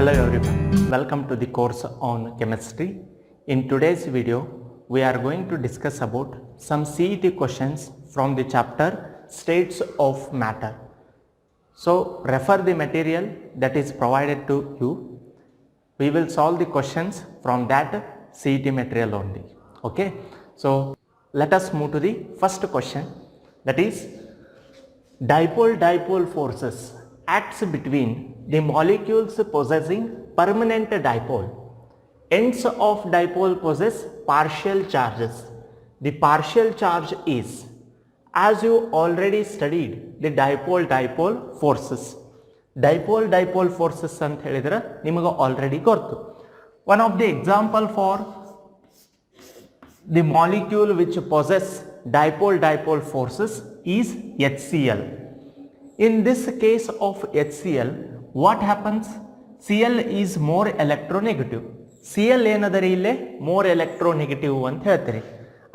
Hello everyone, welcome to the course on chemistry. In today's video, we are going to discuss about some CET questions from the chapter States of Matter. So refer the material that is provided to you. We will solve the questions from that CET material only. Okay, so let us move to the first question, that is dipole forces acts between the molecules possessing permanent dipole. Ends of dipole possess partial charges. The partial charge is, as you already studied, the dipole forces. Dipole forces ಅಂತ ಹೇಳಿದ್ರೆ ನಿಮಗೆ already ಗೊತ್ತು. One of the example for the molecule which possess dipole forces is HCl. In this case of HCl, what happens? Cl is more electronegative. Cl ಏನದರಿ ಇಲ್ಲೇ more electronegative ಅಂತ ಹೇಳ್ತೀರಿ.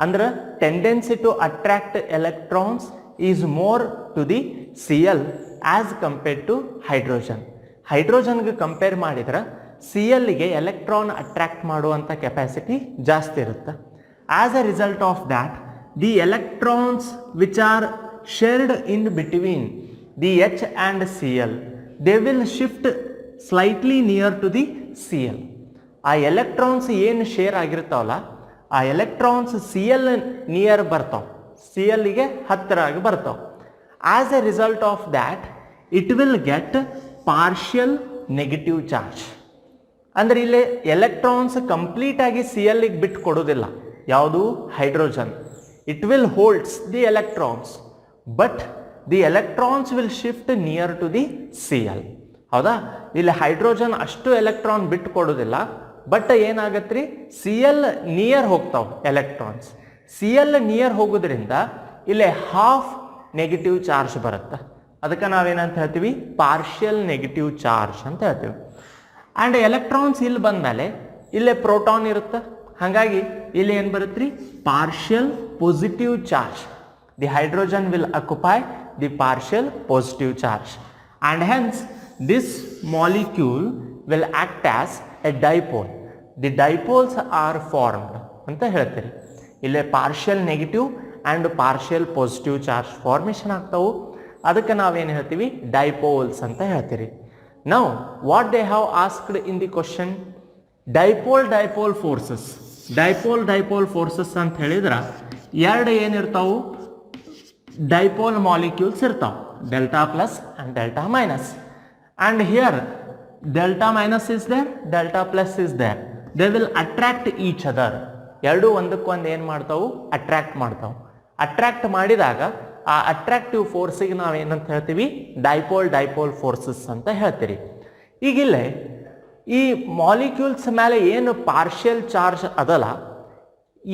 ಅಂದ್ರೆ tendency to attract electrons is more to the Cl as compared to hydrogen. Hydrogen ಗೆ compare ಮಾಡಿದ್ರೆ Cl ಗೆ electron attract ಮಾಡುವಂತ capacity ಜಾಸ್ತಿ ಇರುತ್ತೆ. As a result of that, the electrons which are shared in between the H and Cl, they will shift slightly near to the Cl. ಆ electrons ಏನು share ಆಗಿರ್ತಾವಲ್ಲ, ಆ electrons Cl near ಬರ್ತಾವ, Cl ಗೆ ಹತ್ತಿರ ಆಗಿ ಬರ್ತಾವ. As A result of that it will get partial negative charge. ಅಂದ್ರೆ ಇಲ್ಲಿ ಎಲೆಕ್ಟ್ರಾನ್ಸ್ ಕಂಪ್ಲೀಟ್ ಆಗಿ Cl ಗೆ ಬಿಟ್ಟು ಕೊಡೋದಿಲ್ಲ. ಯಾವುದು? Hydrogen. It will holds the electrons, but the electrons will shift near to the Cl. ಹೌದಾ? ಇಲ್ಲಿ ಹೈಡ್ರೋಜನ್ ಅಷ್ಟು ಎಲೆಕ್ಟ್ರಾನ್ ಬಿಟ್ಟು ಕೊಡೋದಿಲ್ಲ, ಬಟ್ ಏನಾಗತ್ರಿ, Cl ನಿಯರ್ ಹೋಗ್ತಾವ ಎಲೆಕ್ಟ್ರಾನ್ಸ್. Cl ನಿಯರ್ ಹೋಗೋದ್ರಿಂದ ಇಲ್ಲಿ ಹಾಫ್ ನೆಗೆಟಿವ್ ಚಾರ್ಜ್ ಬರುತ್ತೆ. ಅದಕ್ಕೆ ನಾವೇನಂತ ಹೇಳ್ತೀವಿ? ಪಾರ್ಷಿಯಲ್ ನೆಗೆಟಿವ್ ಚಾರ್ಜ್ ಅಂತ ಹೇಳ್ತೀವಿ. ಆ್ಯಂಡ್ ಎಲೆಕ್ಟ್ರಾನ್ಸ್ ಇಲ್ಲಿ ಬಂದಮೇಲೆ ಇಲ್ಲೇ ಪ್ರೋಟಾನ್ ಇರುತ್ತೆ, ಹಾಗಾಗಿ ಇಲ್ಲಿ ಏನು ಬರುತ್ತೆ? Partial positive charge. The hydrogen will occupy the partial positive charge, and hence this molecule will act as a dipole. The dipoles are formed ಅಂತ ಹೇಳ್ತೀರಿ. ಇಲ್ಲೇ partial negative and partial positive charge formation ಆಗ್ತಾವು. ಅದಕ್ಕೆ ನಾವೇನು ಹೇಳ್ತೀವಿ? Dipoles ಅಂತ ಹೇಳ್ತೀರಿ. Now what they have asked in the question, dipole forces. Dipole forces ಅಂತ ಹೇಳಿದ್ರೆ ಎರಡು ಏನಿರ್ತಾವು? ಡೈಪೋಲ್ ಮಾಲಿಕ್ಯೂಲ್ಸ್ ಇರ್ತಾವೆ, delta plus and delta minus. And here delta minus is there, delta plus is there. They will attract each other. ಎರಡು ಒಂದಕ್ಕೊಂದು ಏನು ಮಾಡ್ತಾವು? Attract ಮಾಡ್ತಾವು. ಅಟ್ರಾಕ್ಟ್ ಮಾಡಿದಾಗ ಆ ಅಟ್ರಾಕ್ಟಿವ್ ಫೋರ್ಸಿಗೆ ನಾವು ಏನಂತ ಹೇಳ್ತೀವಿ? ಡೈಪೋಲ್ ಫೋರ್ಸಸ್ ಅಂತ ಹೇಳ್ತೀರಿ. ಈಗಿಲ್ಲೇ ಈ ಮಾಲಿಕ್ಯೂಲ್ಸ್ ಮೇಲೆ ಏನು ಪಾರ್ಷಿಯಲ್ ಚಾರ್ಜ್ ಅದಲ್ಲ,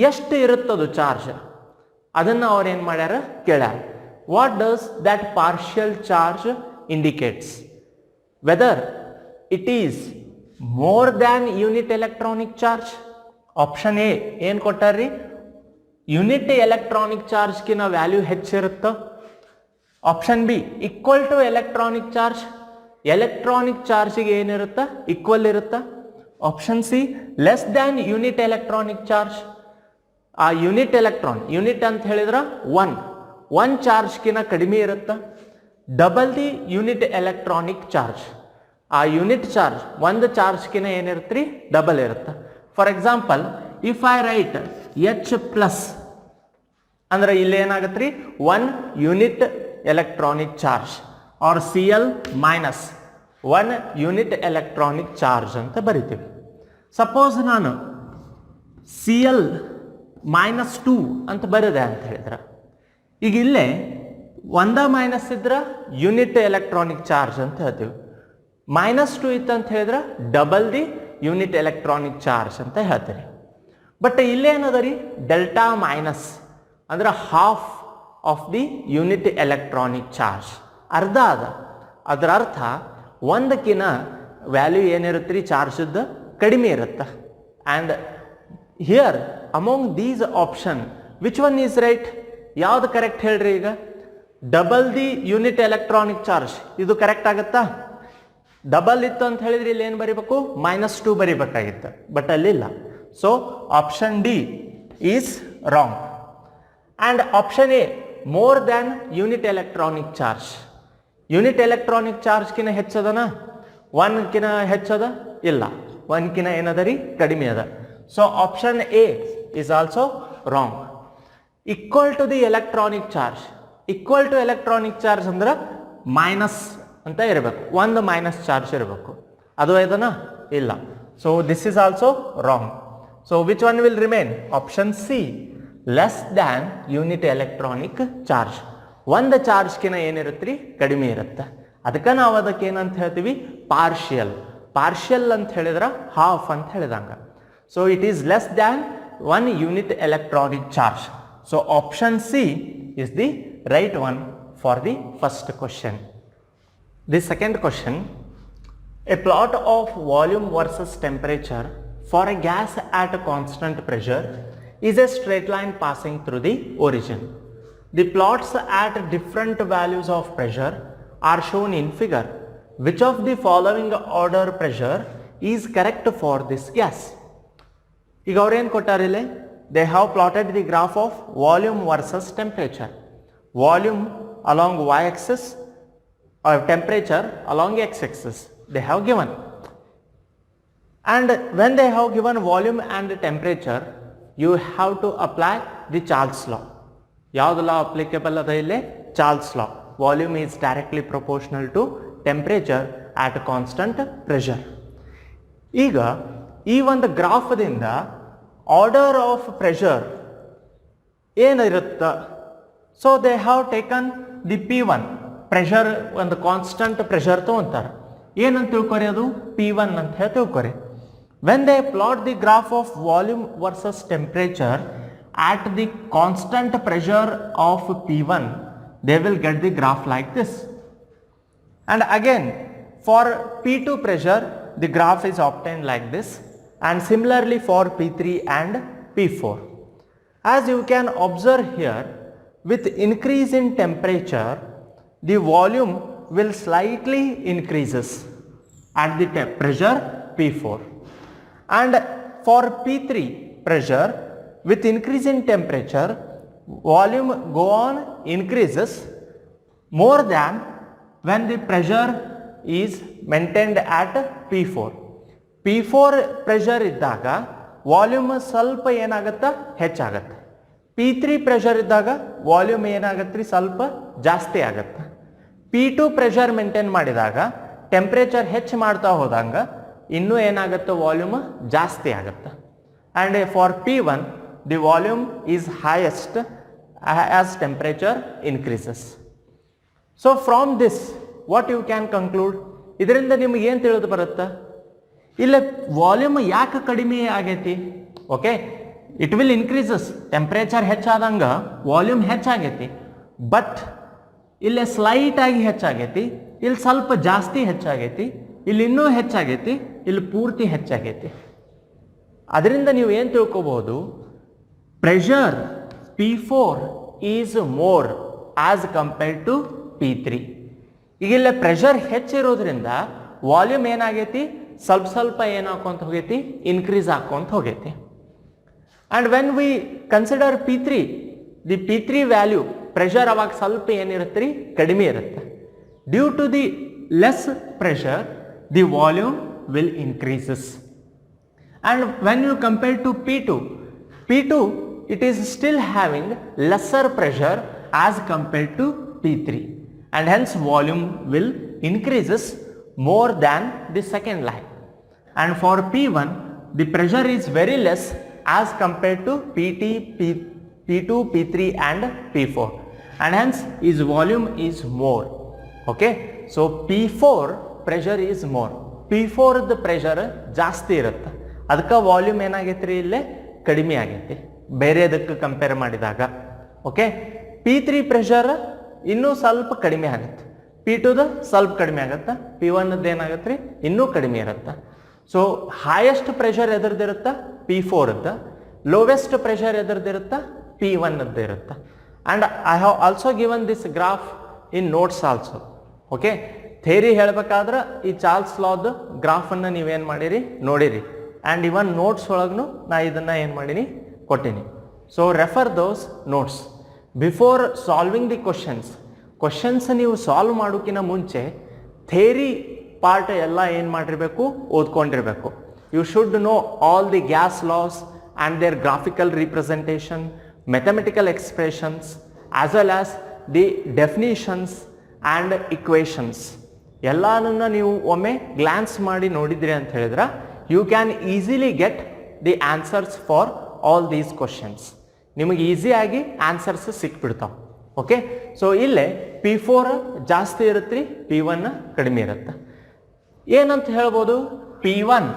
ಎಷ್ಟು ಇರುತ್ತದು ಚಾರ್ಜ್, ಅದನ್ನು ಅವ್ರು ಏನು ಮಾಡ್ಯಾರ ಕೇಳ್ಯಾರ. What does that partial charge indicates? Whether it is more than unit electronic charge. Option A ಏನು ಕೊಟ್ಟಾರ್ರಿ? ಯೂನಿಟ್ ಎಲೆಕ್ಟ್ರಾನಿಕ್ ಚಾರ್ಜ್ಗಿನ ವ್ಯಾಲ್ಯೂ ಹೆಚ್ಚಿರುತ್ತೆ. Option B equal to electronic charge. Electronic ಚಾರ್ಜ್ಗೆ ಏನಿರುತ್ತೆ? ಈಕ್ವಲ್ ಇರುತ್ತೆ. Option C less than unit electronic charge. ಆ unit ಅಂತ ಹೇಳಿದ್ರೆ ಒನ್ ಚಾರ್ಜ್ಗಿನ ಕಡಿಮೆ ಇರುತ್ತೆ. Double the unit electronic charge. ಆ ಯೂನಿಟ್ ಚಾರ್ಜ್ ಒಂದು ಚಾರ್ಜ್ಗಿನ ಏನಿರುತ್ತೆ? ಡಬಲ್ ಇರುತ್ತೆ. For example, if I write H plus ಅಂದ್ರೆ ಇಲ್ಲಿ ಏನಾಗತ್ತೆ? 1 unit electronic charge, or Cl minus 1 unit electronic charge ಅಂತ ಬರಿತೀವಿ. ಸಪೋಸ್ ನಾನು Cl ಮೈನಸ್ 2 ಅಂತ ಬರದೆ ಅಂತ ಹೇಳಿದ್ರೆ, ಈಗ ಇಲ್ಲೇ ಒಂದ ಮೈನಸ್ ಇದ್ರೆ ಯೂನಿಟ್ ಎಲೆಕ್ಟ್ರಾನಿಕ್ ಚಾರ್ಜ್ ಅಂತ ಹೇಳ್ತೀವಿ. -2 ಇತ್ತು ಅಂತ ಹೇಳಿದ್ರೆ double the unit electronic charge ಅಂತ ಹೇಳ್ತೀರಿ. ಬಟ್ ಇಲ್ಲೇನದ ರೀ? ಡೆಲ್ಟಾ ಮೈನಸ್ ಅಂದ್ರೆ half of the unit electronic charge, ಅರ್ಧ ಅದ. ಅದರ ಅರ್ಥ ಒಂದಕ್ಕಿನ ವ್ಯಾಲ್ಯೂ ಏನಿರುತ್ತೆ ರೀ? ಚಾರ್ಜದ್ದು ಕಡಿಮೆ ಇರುತ್ತೆ. And here among these option which one is right? ಯಾವ್ದು ಕರೆಕ್ಟ್ ಹೇಳ್ರಿ? ಈಗ double the unit electronic charge ಇದು ಕರೆಕ್ಟ್ ಆಗುತ್ತಾ? ಡಬಲ್ ಇತ್ತು ಅಂತ ಹೇಳಿದ್ರೆ ಇಲ್ಲಿ ಏನು ಬರೀಬೇಕು -2 ಬರೀಬೇಕಾಗಿತ್ತು, ಬಟ್ ಅಲ್ಲಿಲ್ಲ. So option D is wrong. And option A more than unit electronic charge. Unit electronic ಚಾರ್ಜ್ಕಿನ ಹೆಚ್ಚದನ, 1ಕಿನ ಹೆಚ್ಚದ ಇಲ್ಲ, 1ಕಿನ ಏನದ ರೀ ಕಡಿಮೆ ಅದ. So option A is also wrong. Equal to the electronic charge, equal to electronic charge ಅಂದ್ರೆ ಮೈನಸ್ ಅಂತ ಇರಬೇಕು, ಒಂದು ಮೈನಸ್ ಚಾರ್ಜ್ ಇರಬೇಕು, ಅದು ಇದನ್ನ ಇಲ್ಲ. So this is also wrong. So which one will remain? Option C, less than unit electronic charge. ಒಂದು ಚಾರ್ಜ್ಕಿನ ಏನಿರುತ್ತೆ ರೀ ಕಡಿಮೆ ಇರುತ್ತೆ, ಅದಕ್ಕೆ ನಾವು ಅದಕ್ಕೆ ಏನಂತ ಹೇಳ್ತೀವಿ ಪಾರ್ಷಿಯಲ್. ಪಾರ್ಷಿಯಲ್ ಅಂತ ಹೇಳಿದ್ರೆ ಹಾಫ್ ಅಂತ ಹೇಳಿದಂಗ. So it is less than 1 unit electronic charge. So option C is the right one for the first question. The second question, a plot of volume versus temperature for a gas at a constant pressure is a straight line passing through the origin. The plots at different values of pressure are shown in figure. Which of the following order pressure is correct for this gas? ಈಗ ಅವ್ರೇನು ಕೊಟ್ಟಾರಿಲ್ಲ, they have plotted the graph of volume versus temperature. Volume along y-axis or temperature along x-axis they have given. And when they have given volume and temperature, you have to apply the Charles law. ಯಾವುದು law applicable ಅದ ಇಲ್ಲಿ? Charles law. Volume is directly proportional to temperature at constant pressure. ಈಗ ಈ ಒಂದು ಗ್ರಾಫದಿಂದ order of pressure ಏನಿರುತ್ತೆ? So they have taken the P1 pressure, ಒಂದು constant pressure ತೊಗೊಂತಾರೆ. ಏನಂತ ತಿಳ್ಕೊರಿ? ಅದು P1 ಅಂತ ಹೇಳಿ ತಿಳ್ಕೊರಿ. When they plot the graph of volume versus temperature at the constant pressure of P1, they will get the graph like this. And again for P2 pressure the graph is obtained like this, and similarly for P3 and P4. As you can observe here, with increase in temperature the volume will slightly increases at the pressure P4, and for P3 pressure with increase in temperature volume go on increases more than when the pressure is maintained at P4. P4 pressure ಇದ್ದಾಗ volume ಸ್ವಲ್ಪ ಏನಾಗುತ್ತೆ ಹೆಚ್ಚಾಗತ್ತೆ. P3 pressure ಇದ್ದಾಗ volume ಏನಾಗತ್ತೆ ರೀ ಸ್ವಲ್ಪ ಜಾಸ್ತಿ ಆಗತ್ತೆ. P2 pressure maintain ಮಾಡಿದಾಗ ಟೆಂಪ್ರೇಚರ್ ಹೆಚ್ಚು ಮಾಡ್ತಾ ಹೋದಂಗ ಇನ್ನೂ ಏನಾಗುತ್ತೆ ವಾಲ್ಯೂಮ್ ಜಾಸ್ತಿ ಆಗುತ್ತೆ. And for P1 the volume is highest as temperature increases. So from this what you can conclude? ಇದರಿಂದ ನಿಮಗೆ ಏನು ತಿಳಿದು ಬರುತ್ತೆ? ಇಲ್ಲ ವಾಲ್ಯೂಮ್ ಯಾಕೆ ಕಡಿಮೆ ಆಗೈತಿ? Okay, it will increases, temperature ಹೆಚ್ಚಾದಂಗ ವಾಲ್ಯೂಮ್ ಹೆಚ್ಚಾಗೈತಿ, ಬಟ್ ಇಲ್ಲಿ ಸ್ಲೈಟ್ ಆಗಿ ಹೆಚ್ಚಾಗೈತಿ, ಇಲ್ಲಿ ಸ್ವಲ್ಪ ಜಾಸ್ತಿ ಹೆಚ್ಚಾಗೈತಿ, ಇಲ್ಲಿ ಇನ್ನೂ ಹೆಚ್ಚಾಗೈತಿ, ಇಲ್ಲಿ ಪೂರ್ತಿ ಹೆಚ್ಚಾಗೈತಿ. ಅದರಿಂದ ನೀವು ಏನು ತಿಳ್ಕೊಬಹುದು? pressure P4 is more as compared to P3. ಈಗ ಇಲ್ಲಿ ಪ್ರೆಷರ್ ಹೆಚ್ಚಿರೋದ್ರಿಂದ ವಾಲ್ಯೂಮ್ ಏನಾಗೈತಿ ಸ್ವಲ್ಪ ಸ್ವಲ್ಪ ಏನಾಕೊಂತ ಹೋಗೈತಿ ಇನ್ಕ್ರೀಸ್ ಆಕೊಂತ ಹೋಗೈತಿ. And when we consider P3, the P3 value pressure ಅವಾಗ ಸ್ವಲ್ಪ ಏನಿರುತ್ತೆ ರೀ ಕಡಿಮೆ ಇರುತ್ತೆ. Due to the less pressure the volume will increases. And when you compare to P2 it is still having lesser pressure as compared to P3, and hence volume will increases more than the second line. And for P1 the pressure is very less as compared to P2, P3 and P4, and hence his volume is more. Okay, so P4 pressure is more. P4 the pressure ಜಾಸ್ತಿ ಇರುತ್ತೆ, ಅದಕ್ಕೆ volume ಏನಾಗೈತೆ ರೀ ಇಲ್ಲೇ ಕಡಿಮೆ ಆಗೈತಿ ಬೇರೆದಕ್ಕೆ compare ಮಾಡಿದಾಗ. Okay, P3 pressure ಇನ್ನೂ ಸ್ವಲ್ಪ ಕಡಿಮೆ ಆಗುತ್ತೆ, P2ದ ಸ್ವಲ್ಪ ಕಡಿಮೆ ಆಗುತ್ತೆ, P1ದ ಏನಾಗುತ್ತೆ ರೀ ಇನ್ನೂ ಕಡಿಮೆ ಇರುತ್ತೆ. ಸೊ ಹೈಯೆಸ್ಟ್ ಪ್ರೆಷರ್ ಎದ್ರದ್ದಿರುತ್ತೆ P4ದ, ಲೋವೆಸ್ಟ್ ಪ್ರೆಷರ್ ಎದ್ರದ್ದಿರುತ್ತೆ P1ದ ಇರುತ್ತೆ. And I have also given this graph in notes also. Okay, theory ಹೇಳ್ಬೇಕಾದ್ರೆ ಈ ಚಾರ್ಲ್ಸ್ ಲಾದ ಗ್ರಾಫನ್ನು ನೀವೇನು ಮಾಡಿರಿ ನೋಡಿರಿ ಆ್ಯಂಡ್ ಇವನ್ ನೋಟ್ಸ್ ಒಳಗೂ ನಾ ಇದನ್ನು ಏನು ಮಾಡೀನಿ ಕೊಟ್ಟೀನಿ. So refer those notes before solving the questions ನೀವು ಸಾಲ್ವ್ ಮಾಡೋಕ್ಕಿಂತ ಮುಂಚೆ ಥೇರಿ ಪಾರ್ಟ್ ಎಲ್ಲ ಏನು ಮಾಡಿರಬೇಕು ಓದ್ಕೊಂಡಿರಬೇಕು. You should know all the gas laws and their graphical representation, mathematical expressions as well as the definitions and equations ಎಲ್ಲನನ್ನ ನೀವು ಒಮ್ಮೆ ಗ್ಲಾನ್ಸ್ ಮಾಡಿ ನೋಡಿದ್ರಿ ಅಂತ ಹೇಳಿದ್ರೆ you can easily get the answers for all these questions. ನಿಮಗೆ ಈಸಿಯಾಗಿ answers ಸಿಕ್ಬಿಡ್ತಾವೆ. Okay, so ಇಲ್ಲೇ P4 ಜಾಸ್ತಿ ಇರುತ್ತೆ, P1 ಕಡಿಮೆ ಇರುತ್ತೆ. ಏನಂತ ಹೇಳ್ಬೋದು? P1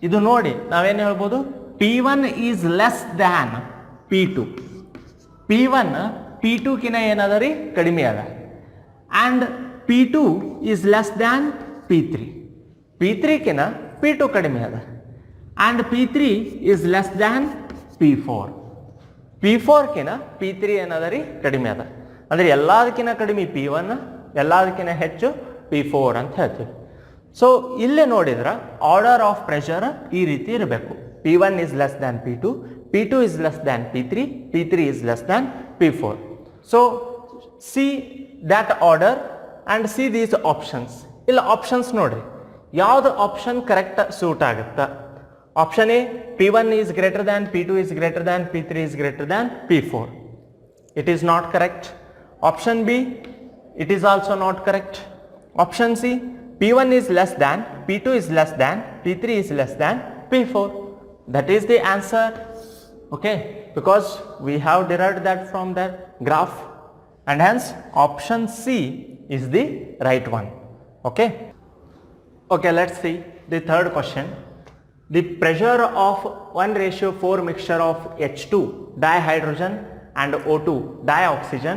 ಇದು ನೋಡಿ ನಾವೇನು ಹೇಳ್ಬೋದು? P1 is less than P2. P1 P2ಕಿನ ಏನದ ರೀ ಕಡಿಮೆ ಅದ. And P2 is less than P3. P3ಕಿನ P2 ಕಡಿಮೆ ಅದ. And P3 is less than P4. P4ಕಿನ P3 ಏನದ ರೀ ಕಡಿಮೆ ಅದ. ಅಂದರೆ ಎಲ್ಲದಕ್ಕಿಂತ ಕಡಿಮೆ P1, ಎಲ್ಲದಕ್ಕಿಂತ ಹೆಚ್ಚು P4 ಅಂತ ಹೇಳ್ತೀವಿ. ಸೊ ಇಲ್ಲೇ ನೋಡಿದ್ರೆ ಆರ್ಡರ್ ಆಫ್ ಪ್ರೆಷರ್ ಈ ರೀತಿ ಇರಬೇಕು. P1 is less than P2, P2 is less than P3, P3 is less than P4. So see that order and see these options. ಇಲ್ಲ ಆಪ್ಷನ್ಸ್ ನೋಡ್ರಿ, ಯಾವ್ದು ಆಪ್ಷನ್ ಕರೆಕ್ಟ್ ಸೂಟ್ ಆಗುತ್ತೆ? Option A P1 is greater than P2 is greater than P3 is greater than P4. It is not correct. Option B, it is also not correct. Option C, P1 is less than, P2 is less than, P3 is less than P4. That is the answer. Okay, because we have derived that from that graph, and hence option C is the right one. Okay. Okay, let's see the third question. The pressure of 1:4 mixture of H2 dihydrogen and O2 dioxygen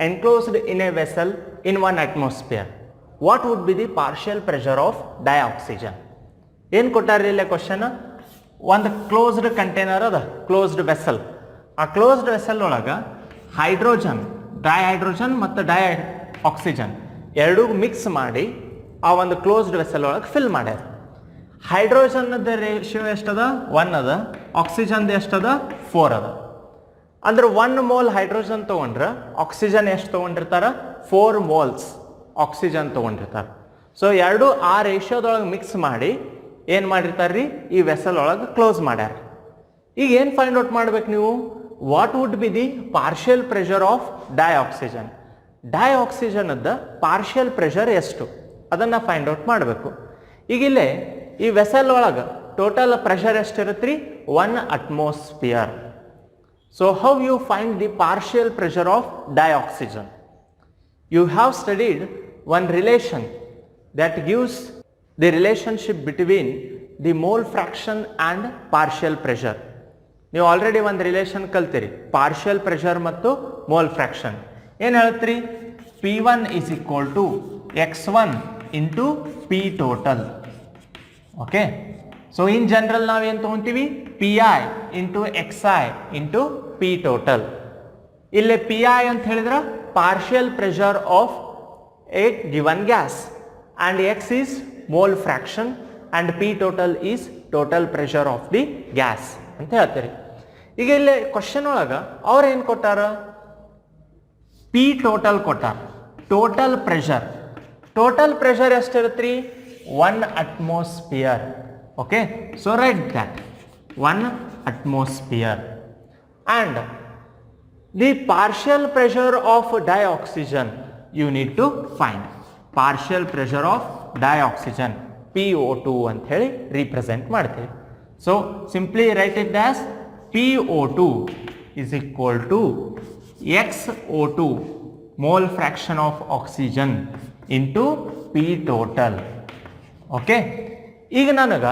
enclosed in a vessel in 1 atmosphere. What would be the partial pressure of dioxygen? ಏನು ಕೊಟ್ಟಾರ ಇಲ್ಲ question? ಒಂದು closed container ಅದ, closed vessel. ಆ closed vessel ಒಳಗೆ hydrogen, dihydrogen ಮತ್ತು oxygen ಎರಡೂ mix ಮಾಡಿ ಆ ಒಂದು ಕ್ಲೋಸ್ಡ್ ವೆಸಲ್ ಒಳಗೆ ಫಿಲ್ ಮಾಡ್ಯಾರ. ಹೈಡ್ರೋಜನ್ದ ರೇಷಿಯೋ ಎಷ್ಟದ? 1 ಅದ. ಆಕ್ಸಿಜನ್ದು ಎಷ್ಟದ? 4 ಅದ. ಅಂದ್ರೆ 1 ಮೋಲ್ ಹೈಡ್ರೋಜನ್ ತೊಗೊಂಡ್ರೆ ಆಕ್ಸಿಜನ್ ಎಷ್ಟು ತೊಗೊಂಡಿರ್ತಾರೆ? 4 ಮೋಲ್ಸ್ ಆಕ್ಸಿಜನ್ ತೊಗೊಂಡಿರ್ತಾರೆ. ಸೊ ಎರಡು ಆ ರೇಷಿಯೋದೊಳಗೆ ಮಿಕ್ಸ್ ಮಾಡಿ ಏನು ಮಾಡಿರ್ತಾರೆ ರೀ, ಈ ವೆಸಲ್ ಒಳಗೆ ಕ್ಲೋಸ್ ಮಾಡ್ಯಾರ. ಈಗ ಏನು ಫೈಂಡ್ ಔಟ್ ಮಾಡ್ಬೇಕು ನೀವು? What would be the partial pressure of dioxygen? ಡೈಆಕ್ಸಿಜನ್ದ ಪಾರ್ಷಿಯಲ್ ಪ್ರೆಷರ್ ಎಷ್ಟು ಅದನ್ನು ಫೈಂಡ್ ಔಟ್ ಮಾಡಬೇಕು. ಈಗ ಇಲ್ಲೇ ಈ ವೆಸಲ್ ಒಳಗೆ ಟೋಟಲ್ ಪ್ರೆಷರ್ ಎಷ್ಟಿರುತ್ತೆ ರೀ? 1 atmosphere. So how you find the partial pressure of dioxygen? You have studied one relation that gives the relationship between the mole fraction and partial pressure. ನೀವು already ಒಂದು relation ಕಲ್ತೀರಿ, partial pressure ಮತ್ತು mole fraction. ಏನು ಹೇಳ್ತೀರಿ? P1 is equal to X1 into P total. Okay, so in general ನಾವೇನು ತೊಗೊತೀವಿ? PI into XI into P total. ಇಲ್ಲಿ PI ಅಂತ ಹೇಳಿದ್ರೆ partial pressure of a given gas and X is mole fraction and P total is total pressure of the gas ಅಂತ ಹೇಳ್ತೀರಿ. ಈಗ ಇಲ್ಲಿ question ಒಳಗೆ ಅವ್ರು ಏನು ಕೊಟ್ಟಾರ? P ಟೋಟಲ್ ಕೊಟ್ಟಾರ. ಟೋಟಲ್ ಪ್ರೆಷರ್ ಎಷ್ಟಿರುತ್ತೆ ರೀ? 1 atmosphere. Okay, so write that 1 atmosphere. And the partial pressure of dioxygen you need to find. Partial pressure of dioxygen PO2 ಅಂತ ಹೇಳಿ represent ಮಾಡ್ತೀವಿ. So simply write it as PO2 is equal to XO2 mole fraction of oxygen into P total. Okay, ಈಗ ನನಗೆ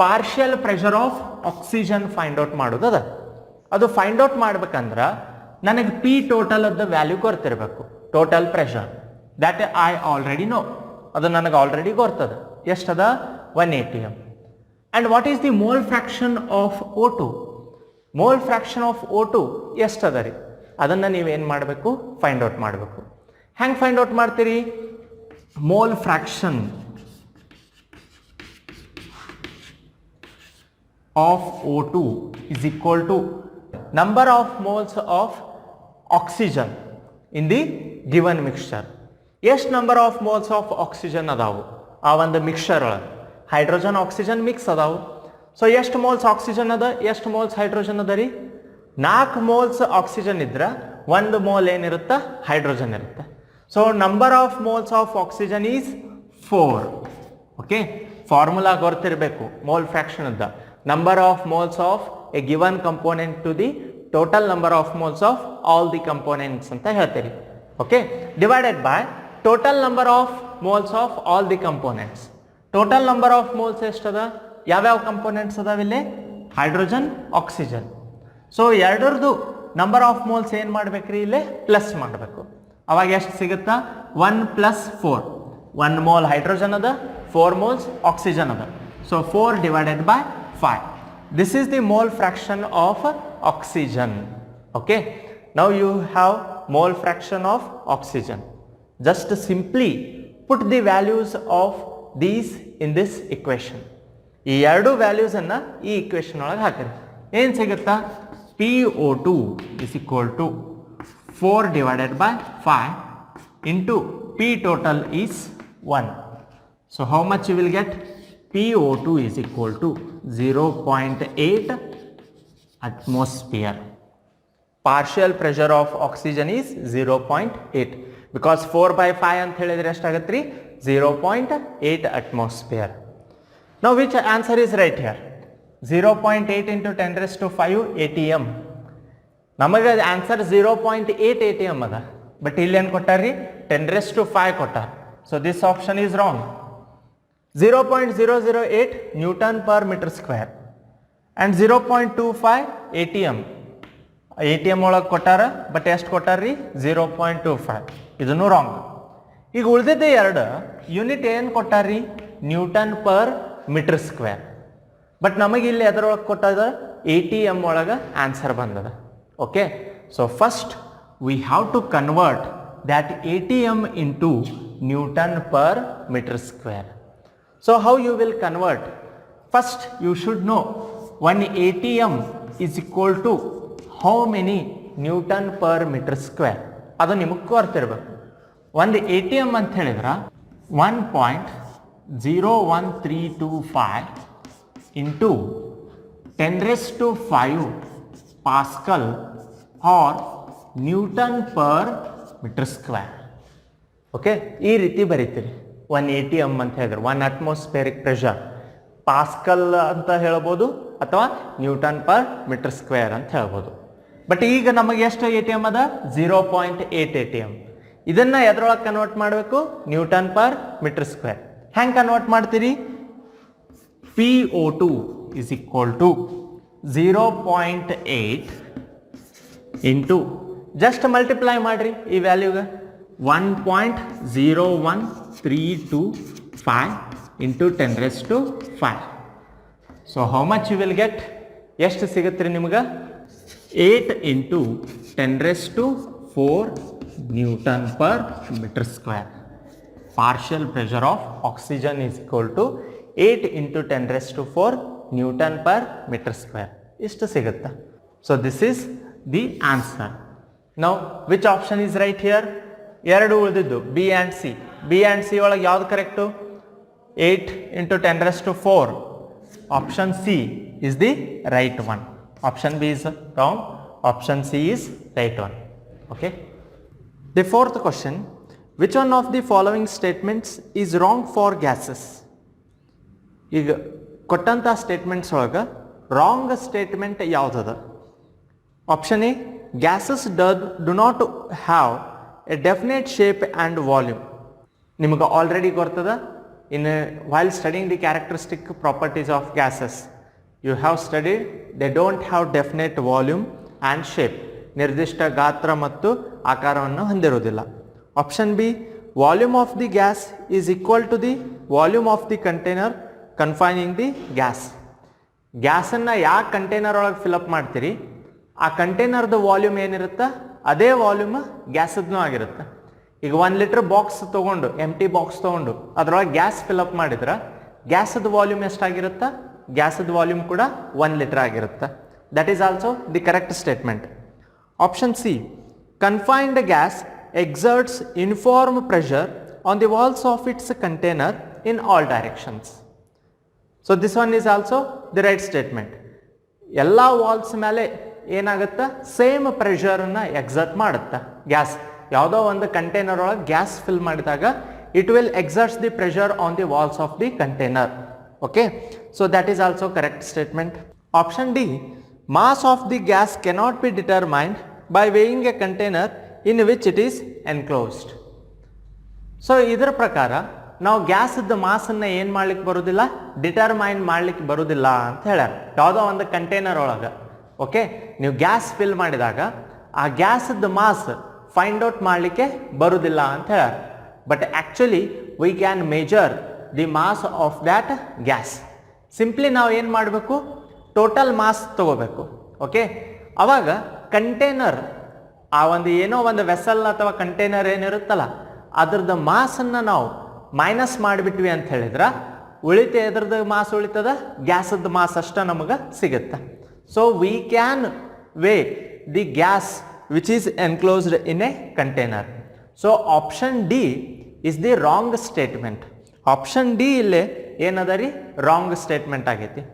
partial pressure of oxygen find out ಮಾಡೋದದ. ಅದು find out ಮಾಡ್ಬೇಕಂದ್ರೆ ನನಗೆ P total ಅದ ವ್ಯಾಲ್ಯೂ ಗೊತ್ತಿರಬೇಕು. Total pressure that I already know, ಅದು ನನಗೆ ಆಲ್ರೆಡಿ ಗೊತ್ತದ. ಎಷ್ಟದ? 1 atm. And what is the mole fraction of O2? Mole fraction of O2 ಎಷ್ಟದ ರೀ? ಅದನ್ನು ನೀವೇನು ಮಾಡಬೇಕು? ಫೈಂಡ್ ಔಟ್ ಮಾಡಬೇಕು. ಹೆಂಗೆ ಫೈಂಡ್ ಔಟ್ ಮಾಡ್ತೀರಿ? mole fraction of O2 is equal to number of moles of oxygen in the given mixture. ಎಷ್ಟು number of moles of oxygen ಅದಾವು ಆ ಒಂದು ಮಿಕ್ಸ್ಚರ್ ಒಳಗೆ? ಹೈಡ್ರೋಜನ್ ಆಕ್ಸಿಜನ್ ಮಿಕ್ಸ್ ಅದಾವು. ಸೊ ಎಷ್ಟು ಮೋಲ್ಸ್ ಆಕ್ಸಿಜನ್ ಅದ, ಎಷ್ಟು ಮೋಲ್ಸ್ ಹೈಡ್ರೋಜನ್ ಅದ ರೀ? 4 ಮೋಲ್ಸ್ ಆಕ್ಸಿಜನ್ ಇದ್ರೆ 1 ಮೋಲ್ ಏನಿರುತ್ತೆ? ಹೈಡ್ರೋಜನ್ ಇರುತ್ತೆ. So number of moles of oxygen is 4. Okay, formula ಗೊತ್ತಿರಬೇಕು ಮೋಲ್ ಫ್ರಾಕ್ಷನ್ ಅದ. Number of moles of a given component to the total number of moles of all the components ಅಂತ ಹೇಳ್ತೀರಿ. Okay, divided by total number of moles of all the components. Total number of moles ಎಷ್ಟದ? ಯಾವ್ಯಾವ components ಅದಾವಿಲ್ಲಿ? Hydrogen, oxygen. So ಎರಡರದು number of moles ಏನು ಮಾಡ್ಬೇಕ್ರಿ? ಇಲ್ಲೇ plus ಮಾಡಬೇಕು. ಅವಾಗ ಎಷ್ಟು ಸಿಗುತ್ತಾ? 1 + 4. 1 ಮೋಲ್ ಹೈಡ್ರೋಜನ್ ಅದ, 4 ಮೋಲ್ಸ್ ಆಕ್ಸಿಜನ್ ಅದ. So 4 divided by 5. This is the mole fraction of oxygen. Okay, now you have mole fraction of oxygen. Just simply put the values of these in this equation. ಈ ಎರಡು values ಅನ್ನ ಈ equation ಒಳಗೆ ಹಾಕಿರಿ. ಏನು ಸಿಗುತ್ತಾ? PO2 is equal to 4 divided by 5 into P total is 1. So how much you will get? PO2 is equal to 0.8 atmosphere. Partial pressure of oxygen is 0.8 because 4/5 ಅಂತ ಹೇಳಿದ್ರೆ ಎಷ್ಟಾಗತ್ತೆ ರೀ? 0.8 atmosphere. Now which answer is right here? 0.8 into 10⁵ ATM. ನಮಗೆ answer 0.8 ATM ಅದ, but ಇಲ್ಲಿ ಏನು ಕೊಟ್ಟಾರ್ರಿ? 10⁵ ಕೊಟ್ಟಾರ. So this option is wrong. 0.008 Newton per meter square and 0.25 ATM. ATM ಒಳಗೆ ಕೊಟ್ಟಾರ, ಬಟ್ ಎಷ್ಟು ಕೊಟ್ಟಾರ್ರಿ? 0.25. ಇದನ್ನು ರಾಂಗ್. ಈಗ ಉಳಿದಿದ್ದೆ ಎರಡು ಯೂನಿಟ್ ಏನು ಕೊಟ್ಟಾರ್ರಿ? Newton per metre square. But ನಮಗೆ ಇಲ್ಲಿ ಅದರೊಳಗೆ ಕೊಟ್ಟದ ATM ಒಳಗೆ ಆನ್ಸರ್ ಬಂದದ. Okay, so first we have to convert that ATM into newton per metre square. So how you will convert? First you should know 1 ATM is equal to how many Newton per meter square. ಅದು ನಿಮಗೆ ಗೊತ್ತಿರಬೇಕು. ಒಂದು ATM ಅಂತ ಹೇಳಿದ್ರೆ 1.01325 into 10⁵ Pascal or Newton per meter square. Okay, ಈ ರೀತಿ ಬರೀತೀರಿ. 1 ATM ಅಂತ ಹೇಳಿದ್ರೆ 1 atmospheric pressure ಪಾಸ್ಕಲ್ ಅಂತ ಹೇಳ್ಬೋದು ಅಥವಾ ನ್ಯೂಟನ್ ಪರ್ ಮೀಟರ್ ಸ್ಕ್ವೇರ್ ಅಂತ ಹೇಳ್ಬೋದು. ಬಟ್ ಈಗ ನಮಗೆ ಎಷ್ಟು ATM ಅದ? 0.8 ATM. ಇದನ್ನ ಎದ್ರೊಳಗೆ ಕನ್ವರ್ಟ್ ಮಾಡಬೇಕು? Newton per metre square. ಹೆಂಗೆ ಕನ್ವರ್ಟ್ ಮಾಡ್ತೀರಿ? PO2 is equal to 0.8 into just multiply ಮಾಡ್ರಿ ಈ ವ್ಯಾಲ್ಯೂಗೆ 1.01325 into 10⁵. So how much you will get? ಎಷ್ಟು ಸಿಗುತ್ತೆ ರೀ ನಿಮ್ಗೆ? 8 into 10⁴ Newton per meter square. Partial pressure of oxygen is equal to 8 into 10⁴ Newton per meter square. ಇಷ್ಟು ಸಿಗುತ್ತಾ? So this is the answer. Now which option is right here? ಎರಡು ಉಳಿದಿದ್ದು B and C. B and C ಒಳಗೆ ಯಾವ್ದು correct? 8 into 10⁴. Option C is the right one. Option B is wrong. Option C is right one. Okay. The fourth question, which one of the following statements is wrong for gases? ಈಗ ಕೊಟ್ಟಂತ statements ಒಳಗೆ wrong statement ಯಾವುದದ? Option A, gases do not have a definite shape and volume. ನಿಮಗೆ already ಗೊತ್ತದ. While studying the characteristic properties of gases, you have studied they don't have definite volume and shape. ನಿರ್ದಿಷ್ಟ ಗಾತ್ರ ಮತ್ತು ಆಕಾರವನ್ನು ಹೊಂದಿರುವುದಿಲ್ಲ. Option B, volume of the gas is equal to the volume of the container confining the gas. ಗ್ಯಾಸನ್ನು ಯಾವ container ಒಳಗೆ fill up ಮಾಡ್ತೀರಿ ಆ ಕಂಟೈನರ್ದು ವಾಲ್ಯೂಮ್ ಏನಿರುತ್ತೆ ಅದೇ ವಾಲ್ಯೂಮ್ ಗ್ಯಾಸದ್ನೂ ಆಗಿರುತ್ತೆ. ಈಗ 1 ಲೀಟರ್ ಬಾಕ್ಸ್ ತೊಗೊಂಡು ಎಂಟಿ ಬಾಕ್ಸ್ ತೊಗೊಂಡು ಅದರೊಳಗೆ ಗ್ಯಾಸ್ ಫಿಲ್ಅಪ್ ಮಾಡಿದ್ರೆ ಗ್ಯಾಸದ ವಾಲ್ಯೂಮ್ ಎಷ್ಟಾಗಿರುತ್ತೆ? ಗ್ಯಾಸದ ವಾಲ್ಯೂಮ್ ಕೂಡ 1 ಲೀಟರ್ ಆಗಿರುತ್ತೆ. That is also the correct statement. Option C, confined gas exerts uniform pressure on the walls of its container in all directions. So this one is also the right statement. ಎಲ್ಲ walls ಮೇಲೆ ಏನಾಗುತ್ತೆ? Same ಪ್ರೆಷರನ್ನು exert ಮಾಡುತ್ತೆ ಗ್ಯಾಸ್. ಯಾವುದೋ ಒಂದು container ಒಳಗೆ gas fill ಮಾಡಿದಾಗ it will exerts the pressure on the walls of the container. Okay, so that is also correct statement. Option D, mass of the gas cannot be determined by weighing a container in which it is enclosed. ಸೊ ಇದರ ಪ್ರಕಾರ ನಾವು ಗ್ಯಾಸದ ಮಾಸನ್ನು ಏನು ಮಾಡ್ಲಿಕ್ಕೆ ಬರೋದಿಲ್ಲ? Determine ಮಾಡ್ಲಿಕ್ಕೆ ಬರೋದಿಲ್ಲ ಅಂತ ಹೇಳ್ಯಾರ. ಯಾವುದೋ ಒಂದು ಕಂಟೈನರ್ ಒಳಗೆ ಓಕೆ ನೀವು ಗ್ಯಾಸ್ ಫಿಲ್ ಮಾಡಿದಾಗ ಆ ಗ್ಯಾಸದ ಮಾಸ್ ಫೈಂಡ್ ಔಟ್ ಮಾಡಲಿಕ್ಕೆ ಬರೋದಿಲ್ಲ ಅಂತ ಹೇಳ್ಯಾರ. But actually we can measure the mass of that gas. Simply ನಾವು ಏನು ಮಾಡಬೇಕು? ಟೋಟಲ್ ಮಾಸ್ ತಗೋಬೇಕು. ಓಕೆ, ಅವಾಗ ಕಂಟೈನರ್ ಆ ಒಂದು ಏನೋ ಒಂದು ವೆಸಲ್ ಅಥವಾ ಕಂಟೈನರ್ ಏನಿರುತ್ತಲ್ಲ ಅದ್ರದ್ದು ಮಾಸನ್ನು ನಾವು ಮೈನಸ್ ಮಾಡಿಬಿಟ್ವಿ ಅಂತ ಹೇಳಿದ್ರೆ ಉಳಿತ ಎದ್ರದ್ದು ಮಾಸ್ ಉಳಿತದ? ಗ್ಯಾಸದ ಮಾಸ್ ಅಷ್ಟ ನಮಗೆ ಸಿಗುತ್ತೆ. So we can way the gas which is enclosed in a container. So option D is the wrong statement. Option D ಇಲ್ಲೇ ಏನದ ರೀ? ರಾಂಗ್ ಸ್ಟೇಟ್ಮೆಂಟ್ ಆಗೈತಿ.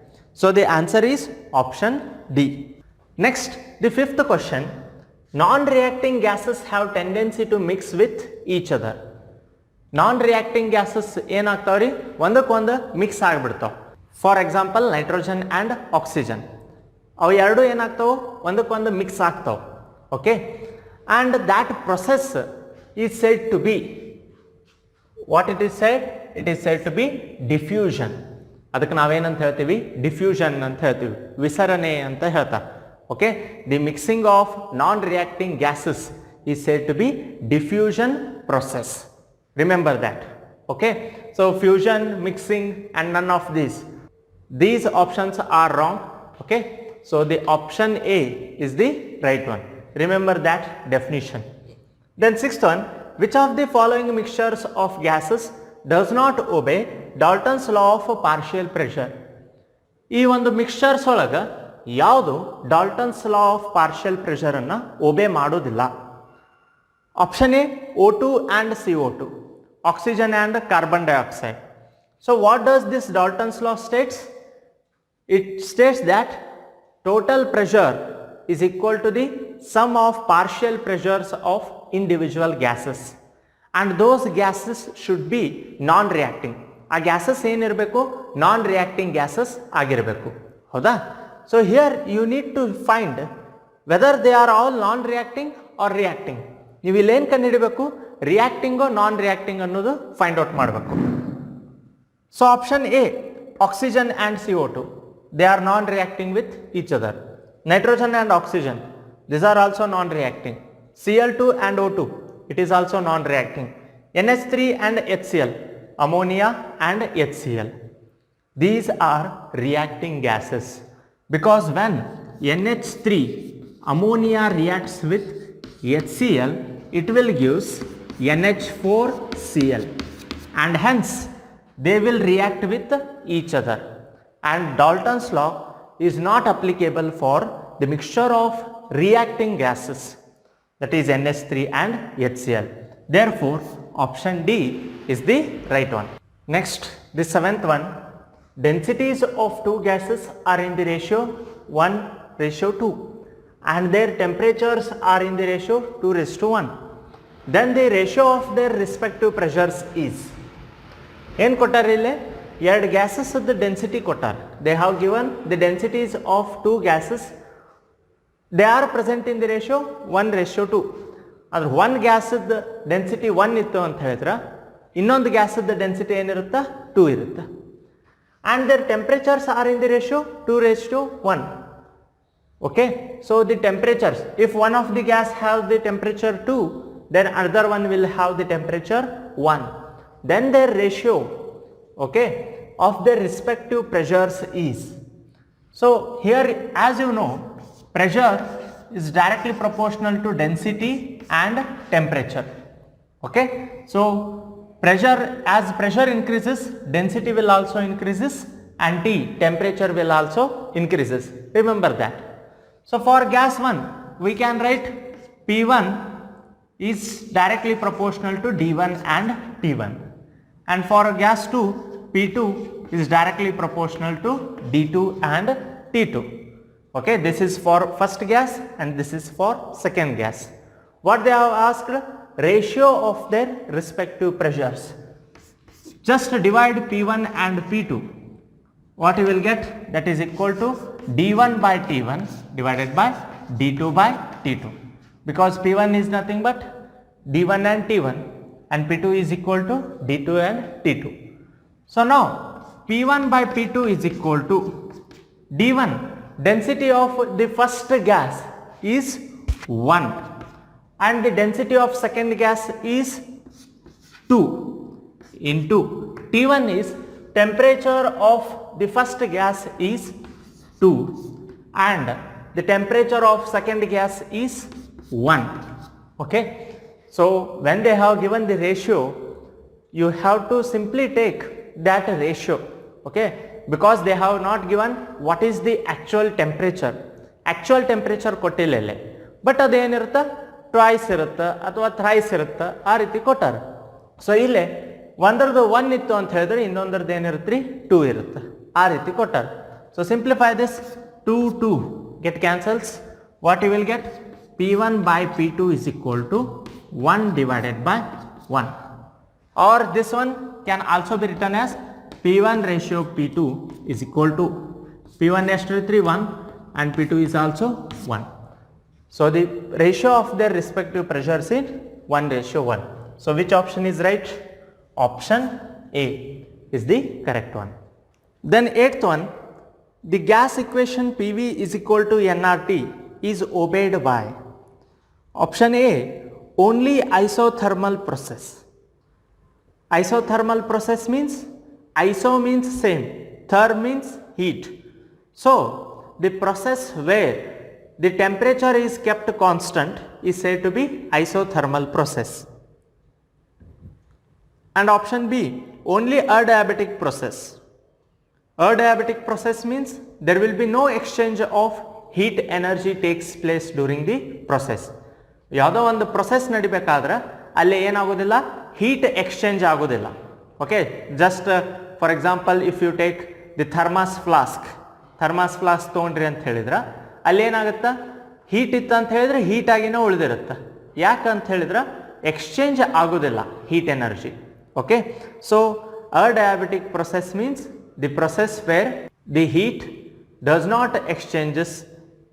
So the answer is option D. Next, the fifth question. Non-reacting gases have tendency to mix with each other. Non-reacting gases ಏನಾಗ್ತಾವ್ರಿ? ಒಂದಕ್ಕೊಂದು mix ಆಗಿಬಿಡ್ತಾವೆ. For example nitrogen and oxygen, ಅವು ಎರಡು ಏನಾಗ್ತಾವೆ? ಒಂದಕ್ಕೊಂದು ಮಿಕ್ಸ್ ಆಗ್ತಾವೆ. Okay, and that process is said to be what it is said? It is said to be diffusion. ಅದಕ್ಕೆ ನಾವೇನಂತ ಹೇಳ್ತೀವಿ? ಡಿಫ್ಯೂಷನ್ ಅಂತ ಹೇಳ್ತೀವಿ, ವಿಸರಣೆ ಅಂತ ಹೇಳ್ತಾರೆ. Okay, the mixing of non-reacting gases is said to be diffusion process. Remember that. Okay, so fusion, mixing and none of these options are wrong. Okay, so the option A is the right one. Remember that definition. Then sixth one, which of the following mixtures of gases does not obey Dalton's law of partial pressure? ಈ ಒಂದು mixtures ಒಳಗೆ ಯಾವುದು ಡಾಲ್ಟನ್ಸ್ law of partial ಪ್ರೆಷರನ್ನು ಒಬೆ ಮಾಡೋದಿಲ್ಲ? Option A, O2 and CO2, oxygen and carbon dioxide. So what does this ಡಾಲ್ಟನ್ಸ್ law States? It States that total pressure is equal to the sum of partial pressures of individual gases, and those gases should be non-reacting. ಆ gases ಏನಿರಬೇಕು? ನಾನ್ reacting gases ಆಗಿರಬೇಕು. ಹೌದಾ? So here you need to find whether they are all non-reacting or reacting. ನೀವು ಇಲ್ಲೇನು ಕಂಡುಹಿಡಬೇಕು? ರಿಯಾಕ್ಟಿಂಗೋ ನಾನ್ reacting ಅನ್ನೋದು find out ಮಾಡಬೇಕು. So option A, oxygen and CO2, they are non reacting with each other. Nitrogen and oxygen, these are also non-reacting. Cl2 and O2, it is also non-reacting. NH3 and HCl, ammonia and HCl, these are reacting gases. Because when NH3 ammonia reacts with HCl, it will give NH4Cl, and hence they will react with each other, and Dalton's law is not applicable for the mixture of reacting gases, that is NH3 and HCl. Therefore option D is the right one. Next, the seventh one, densities of two gases are in the ratio 1:2 and their temperatures are in the ratio 2:1. Then the ratio of their respective pressures is, ಏನು ಕೊಟ್ಟಾರೆ ಇಲ್ಲಿ? ಎರಡು gases density ಕೊಟ್ಟಾರೆ. They have given the densities of two gases. They are present in the ratio 1:2. ಆದ್ರೆ ಒಂದು ಗ್ಯಾಸದ density 1 ಇತ್ತು ಅಂತ ಹೇಳಿದ್ರೆ ಇನ್ನೊಂದು ಗ್ಯಾಸದ ಡೆನ್ಸಿಟಿ ಏನಿರುತ್ತೆ? 2 ಇರುತ್ತೆ. And their temperatures are in the ratio 2:1. Okay, so the temperatures, if one of the gas have the temperature 2, then other one will have the temperature 1. Then their ratio, okay, of their respective pressures is. So here, as you know, pressure is directly proportional to density and temperature. Okay, so pressure, as pressure increases, density will also increases and temperature will also increases. Remember that. So for gas 1, we can write P1 is directly proportional to D1 and T1, and for gas 2, P2 is directly proportional to D2 and T2. Okay, this is for first gas and this is for second gas. What they have asked? Ratio of their respective pressures. Just divide P1 and P2. What you will get? That is equal to D1 by T1 divided by D2 by T2. Because P1 is nothing but D1 and T1 and P2 is equal to D2 and T2. So now P1 by P2 is equal to D1, density of the first gas is 1 and the density of second gas is 2 into T1 is temperature of the first gas is 2 and the temperature of second gas is 1. Okay, so when they have given the ratio, you have to simply take that ratio. Okay, because they have not given what is the actual temperature. Actual temperature ಕೊಟ್ಟಿಲ್ಲ, but ಅದೇನಿರುತ್ತೆ twice ಇರುತ್ತೆ ಅಥವಾ thrice ಇರುತ್ತೆ, ಆ ರೀತಿ ಕೊಟ್ಟಾರ. So ಇಲ್ಲೇ ಒಂದರದ್ದು 1 ಇತ್ತು ಅಂತ ಹೇಳಿದ್ರೆ ಇನ್ನೊಂದರದ್ದು ಏನಿರುತ್ತೆ 2 ಇರುತ್ತೆ, ಆ ರೀತಿ ಕೊಟ್ಟಾರ. So simplify this, 2 get cancels. What you will get? P1 by P2 is equal to 1 divided by 1, or this one can also be written as P1 ratio P2 is equal to P1 is 1 and P2 is also 1. So the ratio of their respective pressures is 1:1. So which option is right? Option A is the correct one. Then 8th one, the gas equation PV is equal to nRT is obeyed by option A, only isothermal process. Isothermal process means iso means same, therm means heat. So the process where the temperature is kept constant is said to be isothermal process. And option B, only adiabatic process. Adiabatic process means there will be no exchange of heat energy takes place during the process. ಯಾವುದೋ ಒಂದು process ನಡಿಬೇಕಾದ್ರೆ ಅಲ್ಲಿ ಏನಾಗೋದಿಲ್ಲ, heat exchange ಆಗೋದಿಲ್ಲ. Okay, just for example, if you take the thermos flask ತೊಗೊಂಡ್ರಿ ಅಂತ ಹೇಳಿದ್ರೆ ಅಲ್ಲಿ ಏನಾಗುತ್ತೆ, ಹೀಟ್ ಇತ್ತು ಅಂತ ಹೇಳಿದ್ರೆ ಹೀಟ್ ಆಗಿನೇ ಉಳಿದಿರುತ್ತೆ. ಯಾಕಂತ ಹೇಳಿದ್ರೆ ಎಕ್ಸ್ಚೇಂಜ್ ಆಗೋದಿಲ್ಲ heat energy. Okay, so adiabatic process means the process where the heat does not exchanges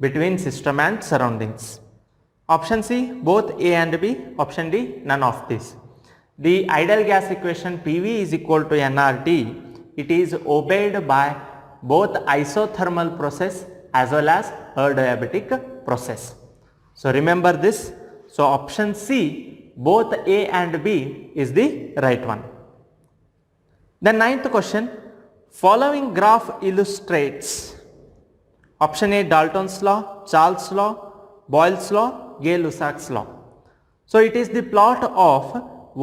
between system and surroundings. Option C, both A and B. Option D, none of this. The ideal gas equation PV is equal to nRT. It is obeyed by both isothermal process as well as adiabatic process. So remember this. So option C, both A and B is the right one. The 9th question, following graph illustrates option A, Dalton's law, Charles' law, Boyle's law, Gay-Lussac's law. So it is the plot of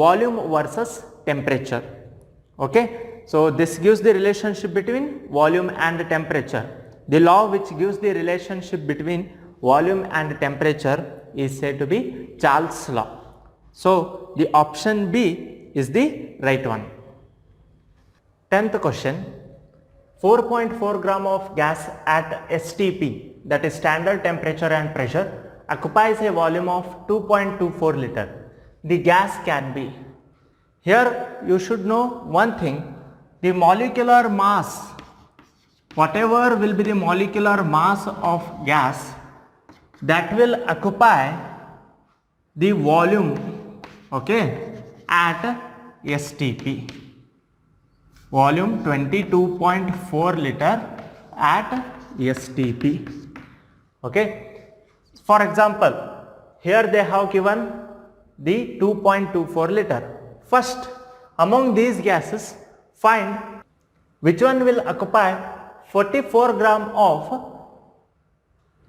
volume versus temperature. Okay, so this gives the relationship between volume and temperature. The law which gives the relationship between volume and temperature is said to be Charles' law. So the option B is the right one. 10th question, 4.4 gram of gas at STP, that is standard temperature and pressure, occupies a volume of 2.24 liter. The gas can be. Here you should know one thing, the molecular mass, whatever will be the molecular mass of gas that will occupy the volume, okay, at STP. Volume 22.4 liter at STP. Okay. For example, here they have given the 2.24 liter. First, among these gases, find which one will occupy 44 gram of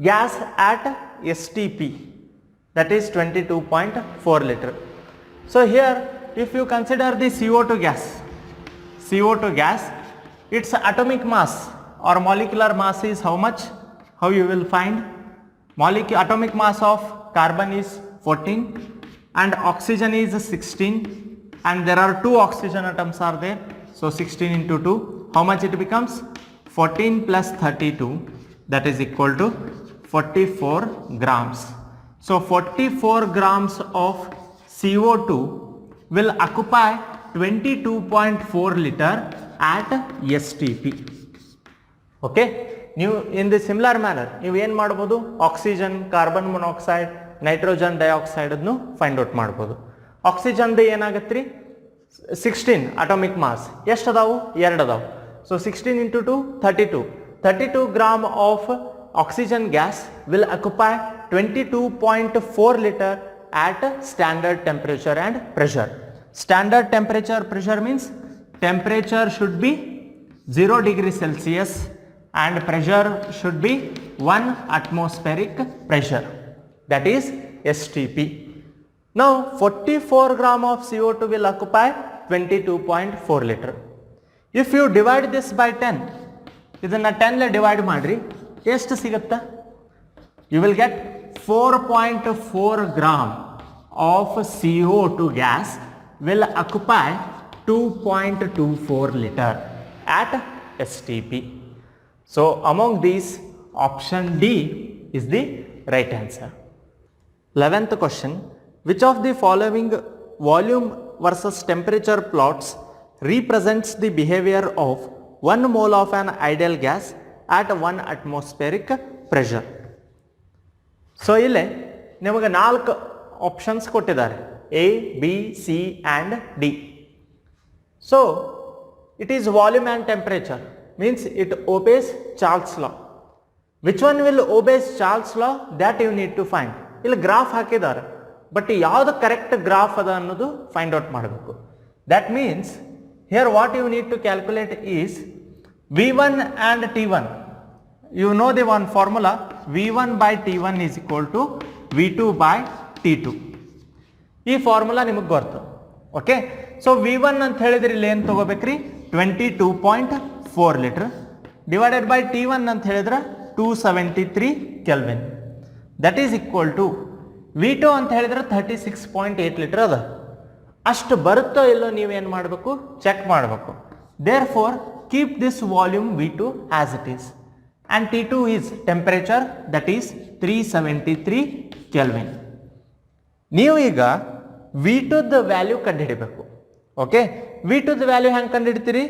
gas at STP, that is 22.4 liter. So here if you consider the CO2 gas, its atomic mass or molecular mass is how much? How you will find? Atomic mass of carbon is 14 and oxygen is 16, and there are 2 oxygen atoms are there. So 16 into 2, how much it becomes? 14 plus 32, that is equal to 44 grams. So 44 grams of CO2 will occupy 22.4 liter at STP. Okay. ನೀವು in the similar manner ನೀವು ಏನು ಮಾಡ್ಬೋದು, oxygen, carbon monoxide, nitrogen dioxide ಅನ್ನು find out ಮಾಡ್ಬೋದು. ಆಕ್ಸಿಜನ್ದು ಏನಾಗತ್ತೆ ರೀ 16 atomic mass, ಎಷ್ಟು ಅದಾವು? 2 ಅದಾವು. So 16 into 2 32 gram of oxygen gas will occupy 22.4 liter at standard temperature and pressure. Standard temperature pressure means temperature should be 0 degree Celsius and pressure should be 1 atmospheric pressure, that is STP. Now 44 gram of CO2 will occupy 22.4 liter. If you divide this by 10, ಇದನ್ನ 10 ಲೆ divide ಮಾಡ್ರಿ, ಎಷ್ಟು ಸಿಗುತ್ತಾ? You will get 4.4 gram of CO2 gas will occupy 2.24 liter at STP. So among these, option D is the right answer. 11th question, which of the following volume versus temperature plots represents the behavior of 1 mole of an ideal gas at 1 atmospheric pressure? So ಇಲ್ಲಿ ನಿಮಗೆ 4 options ಕೊಟ್ಟಿದ್ದಾರೆ, A, B, C and D. So it is volume and temperature, means it obeys Charles law. Which one will obey Charles law? That you need to find. ಇಲ್ಲಿ graph ಹಾಕಿದ್ದಾರೆ, but ಯಾವುದು correct graph ಅದ ಅನ್ನೋದು find out ಮಾಡಬೇಕು. That means here what you need to calculate is V1 and T1. You know the one formula, V1 by T1 is equal to V2 by T2. ಈ formula ನಿಮಗೆ ಗೊತ್ತು. Okay, so V1 ಅಂತ ಹೇಳಿದ್ರೆ ಇಲ್ಲಿ ಏನು ತಗೋಬೇಕ್ರಿ? 22.4 litre divided by T1 ಅಂತ ಹೇಳಿದ್ರೆ 273 kelvin, that is equal to V2 ಅಂತ ಹೇಳಿದ್ರೆ 36.8 ಲೀಟರ್ ಅದ. ಅಷ್ಟು ಬರುತ್ತೋ ಇಲ್ಲೋ ನೀವೇನು ಮಾಡಬೇಕು? ಚೆಕ್ ಮಾಡಬೇಕು. Therefore keep this volume V2 as it is, and T2 is temperature, that is 373 kelvin. ನೀವು ಈಗ V2 ದ ವ್ಯಾಲ್ಯೂ ಕಂಡುಹಿಡಬೇಕು. ಓಕೆ, V2 ದ ವ್ಯಾಲ್ಯೂ ಹೆಂಗೆ ಕಂಡುಹಿಡ್ತೀರಿ?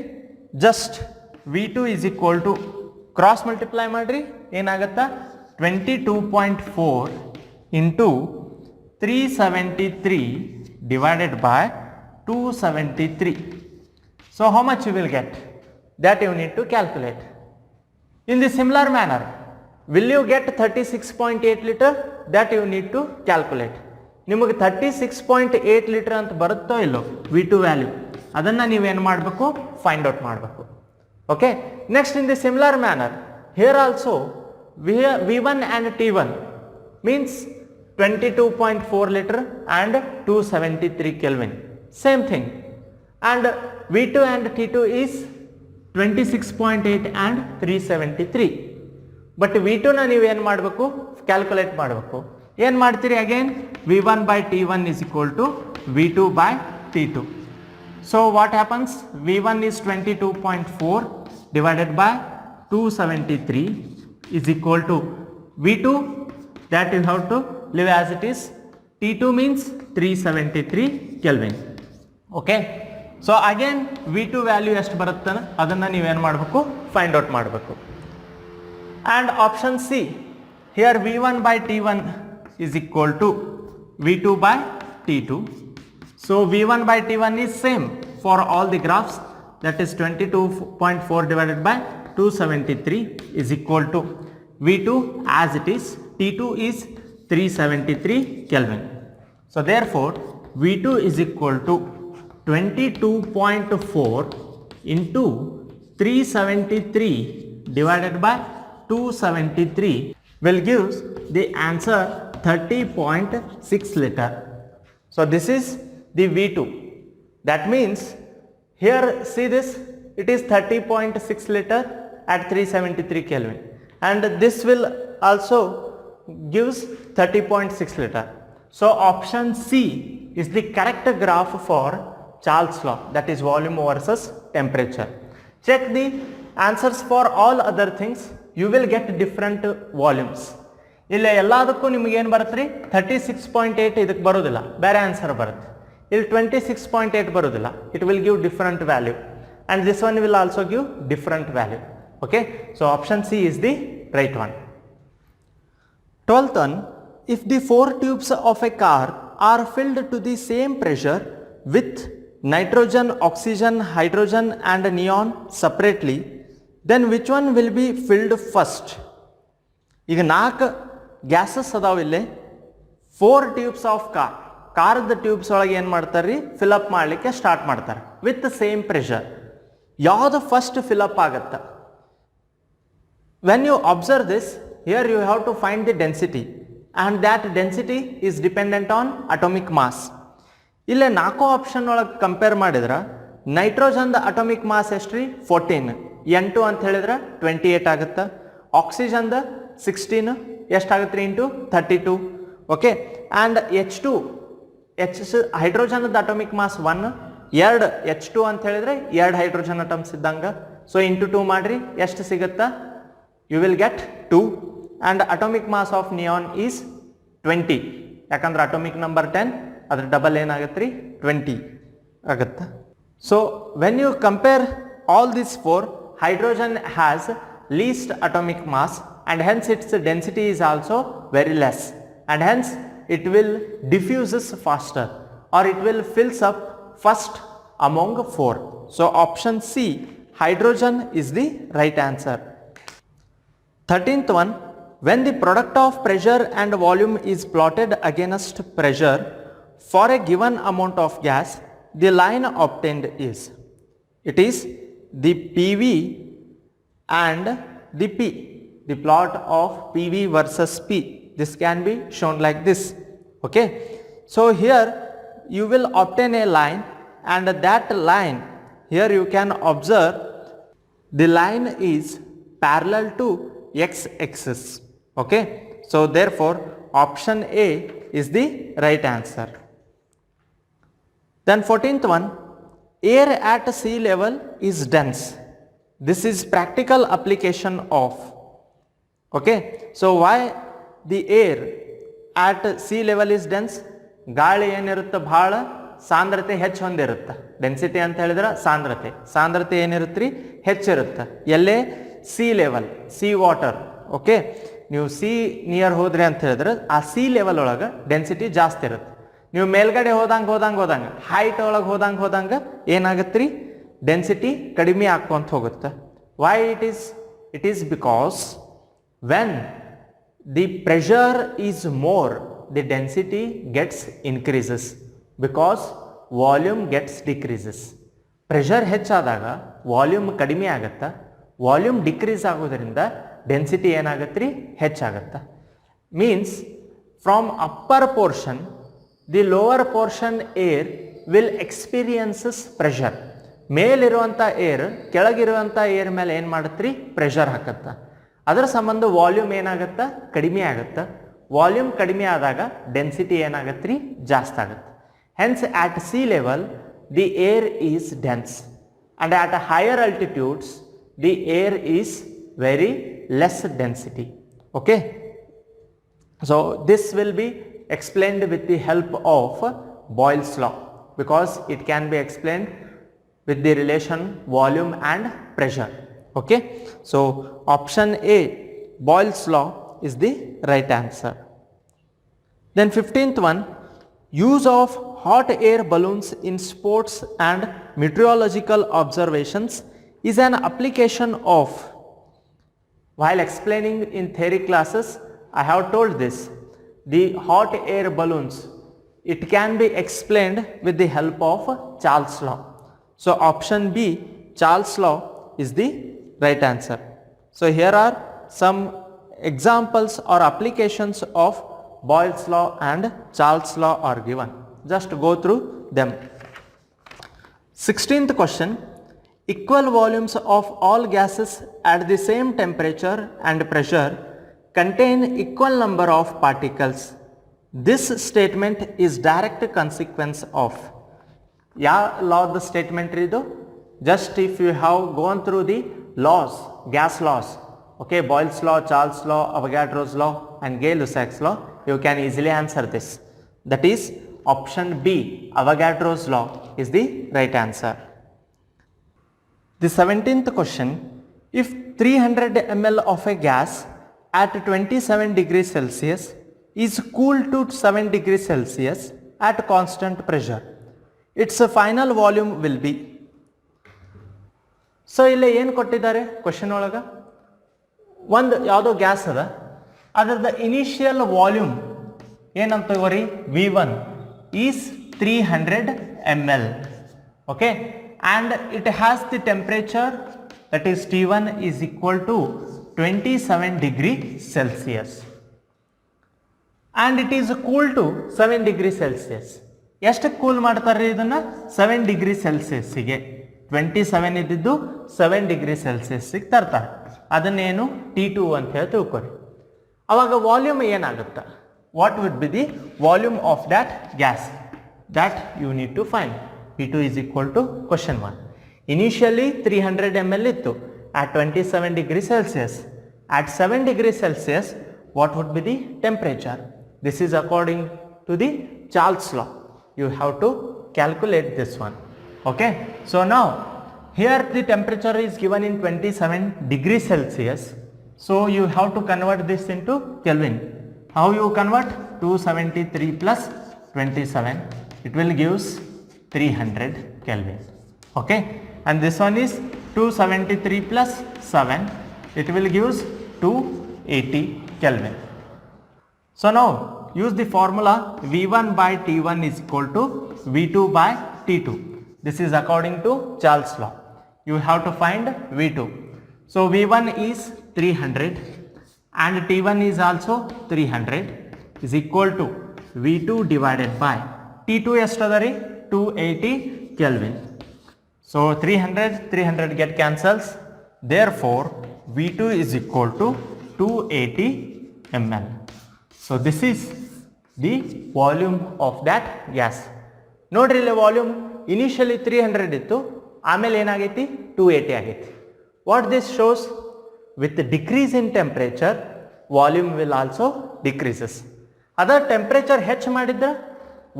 Just V2 is equal to cross multiply ಮಾಡ್ರಿ, ಏನಾಗತ್ತಾ? 22.4 into 373 divided by 273. So how much you will get? That you need to calculate. In the similar manner, will you get 36.8 liter? That you need to calculate. ನಿಮಗೆ 36.8 litre ಅಂತ ಬರುತ್ತೋ ಇಲ್ಲೋ V2 value, ಅದನ್ನು ನೀವೇನು ಮಾಡಬೇಕು? Find out ಮಾಡಬೇಕು. Okay, next in the similar manner here also V1 and T1 means 22.4 liter and 273 Kelvin, same thing, and V2 and T2 is 26.8 and 373. But V2 ನ ನೀವೇನು ಮಾಡಬೇಕು? ಕ್ಯಾಲ್ಕುಲೇಟ್ ಮಾಡಬೇಕು. ಏನು ಮಾಡ್ತೀರಿ? Again V1 by T1 is equal to V2 by T2. So what happens? V1 is 22.4 divided by 273 is equal to V2, that you have to leave as it is. T2 means 373 Kelvin. Okay, so again V2 value ಎಷ್ಟು ಬರುತ್ತಾನೆ ಅದನ್ನು ನೀವೇನು ಮಾಡಬೇಕು? Find out ಮಾಡಬೇಕು. And option C, here V1 by T1 is equal to V2 by T2. So V1 by T1 is same for all the graphs, that is 22.4 divided by 273 is equal to V2 as it is. T2 is 373 Kelvin. So therefore V2 is equal to 22.4 into 373 divided by 273 will give the answer 30.6 liter. So this is the V2. That means here see this, it is 30.6 liter at 373 Kelvin, and this will also gives 30.6 liter. So option C is the correct graph for Charles law, that is volume versus temperature. Check the answers for all other things, you will get different volumes. ಇಲ್ಲಿ ಎಲ್ಲದಕ್ಕೂ ನಿಮಗೆ ಏನು ಬರುತ್ತೆ ರೀ 36.8 ಇದಕ್ಕೆ ಬರೋದಿಲ್ಲ, ಬೇರೆ answer ಬರುತ್ತೆ. ಇಲ್ಲಿ 26.8 ಬರೋದಿಲ್ಲ, it will give different value, and this one will also give different value. Okay, so option C is the right one. 12th one, if the 4 tubes of a car are filled to the same pressure with nitrogen, oxygen, hydrogen and neon separately, then which one will be filled first? ಈಗ 4 gases ಅದಾವ, ಇಲ್ಲಿ 4 tubes of ಕಾರದ tubes ಒಳಗೆ ಏನು ಮಾಡ್ತಾರೆ ರೀ, fill up ಮಾಡಲಿಕ್ಕೆ start ಮಾಡ್ತಾರೆ with same pressure. ಯಾವುದು ಫಸ್ಟ್ ಫಿಲಪ್ ಆಗುತ್ತೆ? When you observe this, here you have to find the density, and that density is dependent on atomic mass. ಇಲ್ಲೇ 4 ಆಪ್ಷನ್ ಒಳಗೆ ಕಂಪೇರ್ ಮಾಡಿದ್ರೆ ನೈಟ್ರೋಜನ್ದ ಅಟೋಮಿಕ್ ಮಾಸ್ ಎಷ್ಟು ರೀ, 14, N2 ಅಂತ ಹೇಳಿದ್ರೆ 28 ಆಗುತ್ತೆ, ಆಕ್ಸಿಜನ್ದ 16 ಎಷ್ಟಾಗುತ್ತೆ ರೀ ಇಂಟು 32. ಓಕೆ, ಆ್ಯಂಡ್ H2 ಹೈಡ್ರೋಜನ್ದ ಅಟೋಮಿಕ್ ಮಾಸ್ 1, 2 H2 ಅಂತ ಹೇಳಿದ್ರೆ 2 ಹೈಡ್ರೋಜನ್ ಅಟಮ್ಸ್ ಇದ್ದಂಗೆ. ಸೊ ಇಂಟು 2 ಮಾಡಿರಿ ಎಷ್ಟು ಸಿಗುತ್ತಾ, you will get 2. And atomic mass of neon is 20, ಯಾಕಂದ್ರೆ ಅಟೋಮಿಕ್ ನಂಬರ್ 10, ಅದ್ರ ಡಬಲ್ ಏನಾಗುತ್ತೆ ರೀ 20 ಆಗುತ್ತೆ. So when you compare all this 4, hydrogen has least atomic mass and hence its density is also very less, and hence it will diffuses faster or it will fills up first among 4. So option C, hydrogen is the right answer. 13th one, when the product of pressure and volume is plotted against pressure for a given amount of gas, the line obtained is, it is the PV and the P, the plot of PV versus P. This can be shown like this. Okay, so here you will obtain a line, and that line here you can observe the line is parallel to x-axis. Okay, so therefore option A is the right answer. Then 14th one, air at sea level is dense. This is practical application of. Okay, so why the air at sea level is dense? ಗಾಳಿ ಏನಿರುತ್ತೆ ಭಾಳ ಸಾಂದ್ರತೆ ಹೆಚ್ಚು ಹೊಂದಿರುತ್ತೆ. Density ಅಂತ ಹೇಳಿದ್ರೆ ಸಾಂದ್ರತೆ ಏನಿರುತ್ತೆ ರೀ, ಹೆಚ್ಚಿರುತ್ತೆ. ಎಲ್ಲೇ C level, C water. Okay, ನೀವು ಸಿ ನಿಯರ್ ಹೋದ್ರಿ ಅಂತ ಹೇಳಿದ್ರೆ ಆ ಸಿ ಲೆವೆಲ್ ಒಳಗೆ ಡೆನ್ಸಿಟಿ ಜಾಸ್ತಿ ಇರುತ್ತೆ. ನೀವು ಮೇಲ್ಗಡೆ ಹೋದಂಗೆ ಹೈಟ್ ಒಳಗೆ ಹೋದಂಗೆ ಏನಾಗುತ್ತೆ ರೀ, ಡೆನ್ಸಿಟಿ ಕಡಿಮೆ ಆಗ್ಕೊಂತ ಹೋಗುತ್ತೆ. Why it is because when the pressure is more, the density gets increases because volume gets decreases. Pressure ಹೆಚ್ಚಾದಾಗ ವಾಲ್ಯೂಮ್ ಕಡಿಮೆ ಆಗುತ್ತೆ, ವಾಲ್ಯೂಮ್ ಡಿಕ್ರೀಸ್ ಆಗೋದ್ರಿಂದ ಡೆನ್ಸಿಟಿ ಏನಾಗುತ್ತೆ ರೀ, ಹೆಚ್ಚಾಗುತ್ತೆ. Means from upper portion the lower portion air will experiences pressure. ಮೇಲಿರುವಂಥ air ಕೆಳಗಿರುವಂಥ air ಮೇಲೆ ಏನು ಮಾಡುತ್ತೆ ರೀ, ಪ್ರೆಷರ್ ಹಾಕತ್ತೆ. ಅದರ ಸಂಬಂಧ ವಾಲ್ಯೂಮ್ ಏನಾಗುತ್ತೆ, ಕಡಿಮೆ ಆಗುತ್ತೆ. ವಾಲ್ಯೂಮ್ ಕಡಿಮೆ ಆದಾಗ ಡೆನ್ಸಿಟಿ ಏನಾಗುತ್ತೆ ರೀ, ಜಾಸ್ತಿ ಆಗುತ್ತೆ. Hence at sea level the air is dense, and at higher altitudes the air is very less density. Okay, so this will be explained with the help of Boyle's law, because it can be explained with the relation volume and pressure. Okay, so option A, Boyle's law, is the right answer. Then 15th one, use of hot air balloons in sports and meteorological observations is an application of. While explaining in theory classes, I have told this. The hot air balloons, it can be explained with the help of Charles law. So option B, Charles law, is the right answer. So here are some examples or applications of Boyle's law and Charles law are given. Just go through them. 16th question, equal volumes of all gases at the same temperature and pressure contain equal number of particles. This statement is direct consequence of. ಯಾವ ಲಾದ statement ಇದು? Just if you have gone through the laws, gas laws, okay, Boyle's law, Charles' law, Avogadro's law and Gay-Lussac's law, you can easily answer this. That is option B, Avogadro's law is the right answer. The 17th question, if 300 ml of a gas at 27 degrees Celsius is cooled to 7 degrees Celsius at constant pressure, its final volume will be. So ಇಲ್ಲಿ ಏನು ಕೊಟ್ಟಿದ್ದಾರೆ question ಒಳಗೆ? ಒಂದು ಯಾವುದೋ gas ಅದ, ಅದರದ initial volume ಏನಂತ ತಗೋರಿ, V1 is 300 ml, okay, and it has the temperature that is T1 is equal to 27 degree Celsius and it is cool to 7 degree Celsius. ಎಷ್ಟಕ್ಕೆ ಕೂಲ್ ಮಾಡ್ತಾರೆ ಇದನ್ನು? 7 ಡಿಗ್ರಿ ಸೆಲ್ಸಿಯಸ್ಸಿಗೆ. 27 ಇದ್ದಿದ್ದು 7 ಡಿಗ್ರಿ ಸೆಲ್ಸಿಯಸ್ಸಿಗೆ ತರ್ತಾರೆ. ಅದನ್ನೇನು T2 ಅಂತ ಹೇಳಿ ತಿಳ್ಕೊರಿ. ಅವಾಗ ವಾಲ್ಯೂಮ್ ಏನಾಗುತ್ತೆ? What would be the volume of that gas? That you need to find. P2 is equal to question 1. Initially 300 ml ಇತ್ತು at 27 degree Celsius. At 7 degree Celsius, what would be the temperature? This is according to the Charles' law. You have to calculate this one. Okay. So now here the temperature is given in 27 degrees Celsius. So you have to convert this into Kelvin. How you convert? 273 plus 27. It will gives 300 Kelvin. Okay. And this one is 273 plus 7. It will gives 280 Kelvin. So now use the formula V1 by T1 is equal to V2 by T2. This is according to Charles' law. You have to find V2. So V1 is 300 and T1 is also 300 is equal to V2 divided by T2 estadari 280 Kelvin. So 300 get cancels. Therefore V2 is equal to 280 ml. So this is the volume of that gas. ನೋಡ್ರಿ ಇಲ್ಲಿ volume initially 300 ಇತ್ತು, ಆಮೇಲೆ ಏನಾಗೈತಿ 280 ಆಗೈತಿ. What this shows? With decrease in temperature volume will also decreases. Other temperature ಹೆಚ್ಚು ಮಾಡಿದ್ರೆ